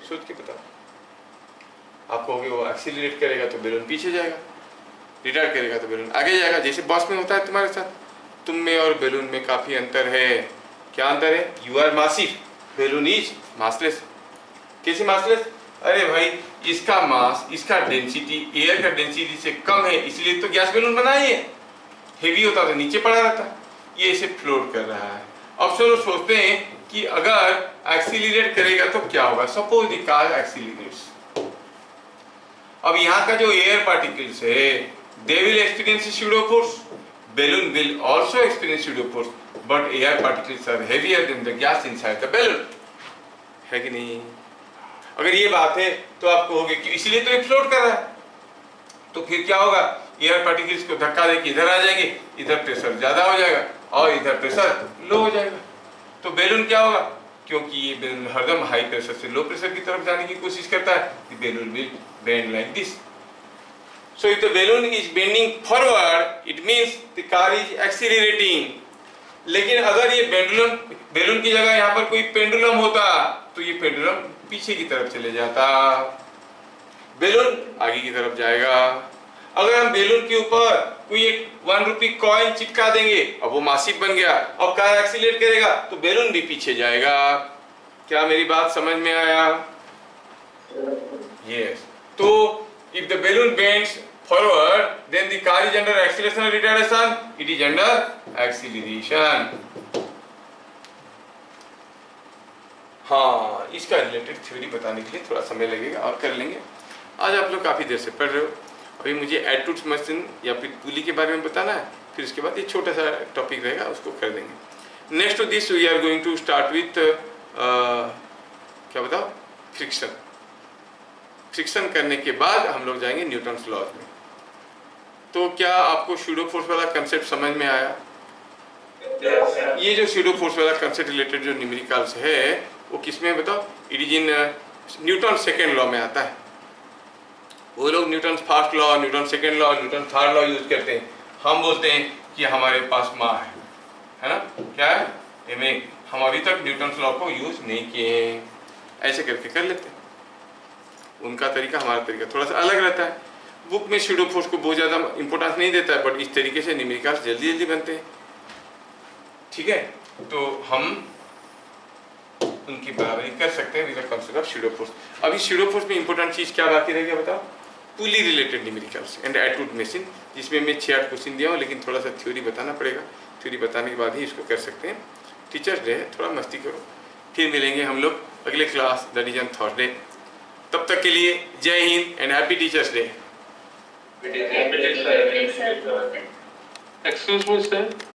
सोच के बताओ। आप कहोगे वो एक्सीलरेट करेगा तो बैलून पीछे जाएगा, रिटार्ड करेगा तो बैलून आगे जाएगा। जैसे बॉस में होता है तुम्हारे साथ, तुम में और बैलून में काफी अंतर है। क्या अंतर है? You are massive, balloon is massless. कैसे मासलेस? अरे भाई इसका मास, इसका डेंसिटी एयर का डेंसिटी से कम है, इसलिए तो गैस बैलून बनाई है। हेवी होता तो नीचे पड़ा रहता, ये इसे फ्लोट कर रहा है। अब चलो सोचते हैं कि अगर एक्सीलरेट करेगा तो क्या होगा। सपोज द कार एक्सीलरेट्स, अब यहाँ का जो एयर पार्टिकल्स है they will experience pseudo force, balloon will also experience pseudo force, but air particles are heavier than the gas inside the balloon, है कि नहीं? अगर ये बात है तो आप कहोगे कि इसीलिए तो ये फ्लोट कर रहा है। तो फिर क्या होगा? एयर पार्टिकल्स को धक्का देके इधर आ जाएंगे, इधर प्रेशर ज्यादा हो जाएगा और इधर प्रेशर लो हो जाएगा। तो बैलून क्या होगा? क्योंकि ये बैलून हरदम हाई प्रेशर से लो प्रेशर की तरफ जाने की कोशिश करता है, the balloon will bend like this. So if the balloon is bending forward, it means the car is accelerating. लेकिन अगर ये बैलून की जगह यहाँ पर कोई पेंडुलम होता तो ये पेंडुलम पीछे की तरफ चले जाता, बैलून आगे की तरफ जाएगा। अगर हम बैलून के ऊपर कोई एक 1 रुपी कॉइन चिपका देंगे और वो मासिव बन गया और कार एक्सीलरेट करेगा तो बैलून भी पीछे जाएगा। क्या मेरी बात समझ में आया? यस। तो if the balloon bends forward then the car is under acceleration or retardation? It is under acceleration. हाँ, इसका रिलेटेड थ्योरी बताने के लिए थोड़ा समय लगेगा और कर लेंगे। आज आप लोग काफ़ी देर से पढ़ रहे हो, अभी मुझे एटूट मशीन या फिर पुली के बारे में बताना है, फिर उसके बाद ये छोटा सा टॉपिक रहेगा, उसको कर देंगे। Next to this we are going to start with क्या बताओ, फ्रिक्शन। फ्रिक्शन करने के बाद हम लोग जाएंगे न्यूटन्स लॉज में। तो क्या आपको स्यूडो फोर्स वाला कंसेप्ट समझ में आया? ये जो स्यूडो फोर्स वाला कंसेप्ट रिलेटेड जो न्यूमेरिकल्स है वो किसमें बताओ? It is in newton second law में आता है। वो लोग Newton first law, Newton second law, Newton third law use करते हैं। हम बोलते हैं कि हमारे पास माँ है ना, क्या है एम, हम अभी तक न्यूटन लॉ को यूज नहीं किए हैं, ऐसे करके कर लेते हैं। उनका तरीका हमारा तरीका थोड़ा सा अलग रहता है। बुक में स्यूडो फोर्स को बहुत ज़्यादा इंपॉर्टेंस नहीं देता है, बट इस तरीके से न्यूमेरिकल्स जल्दी जल्दी बनते हैं। ठीक है, तो हम उनकी बराबरी कर सकते हैं with the concept of pseudo force. अभी स्यूडो फोर्स में इंपॉर्टेंट चीज़ क्या बाकी रह गया बताओ? पुली रिलेटेड न्यूमेरिकल्स एंड एटूट मशीन, जिसमें मैं 6-8 क्वेश्चन दिया हूँ, लेकिन थोड़ा सा थ्योरी बताना पड़ेगा। थ्योरी बताने के बाद ही इसको कर सकते हैं। टीचर्स डे है, थोड़ा मस्ती करो। फिर मिलेंगे हम लोग अगले class, that is on Thursday. तब तक के लिए जय Hind and happy teachers day. Excuse me, sir.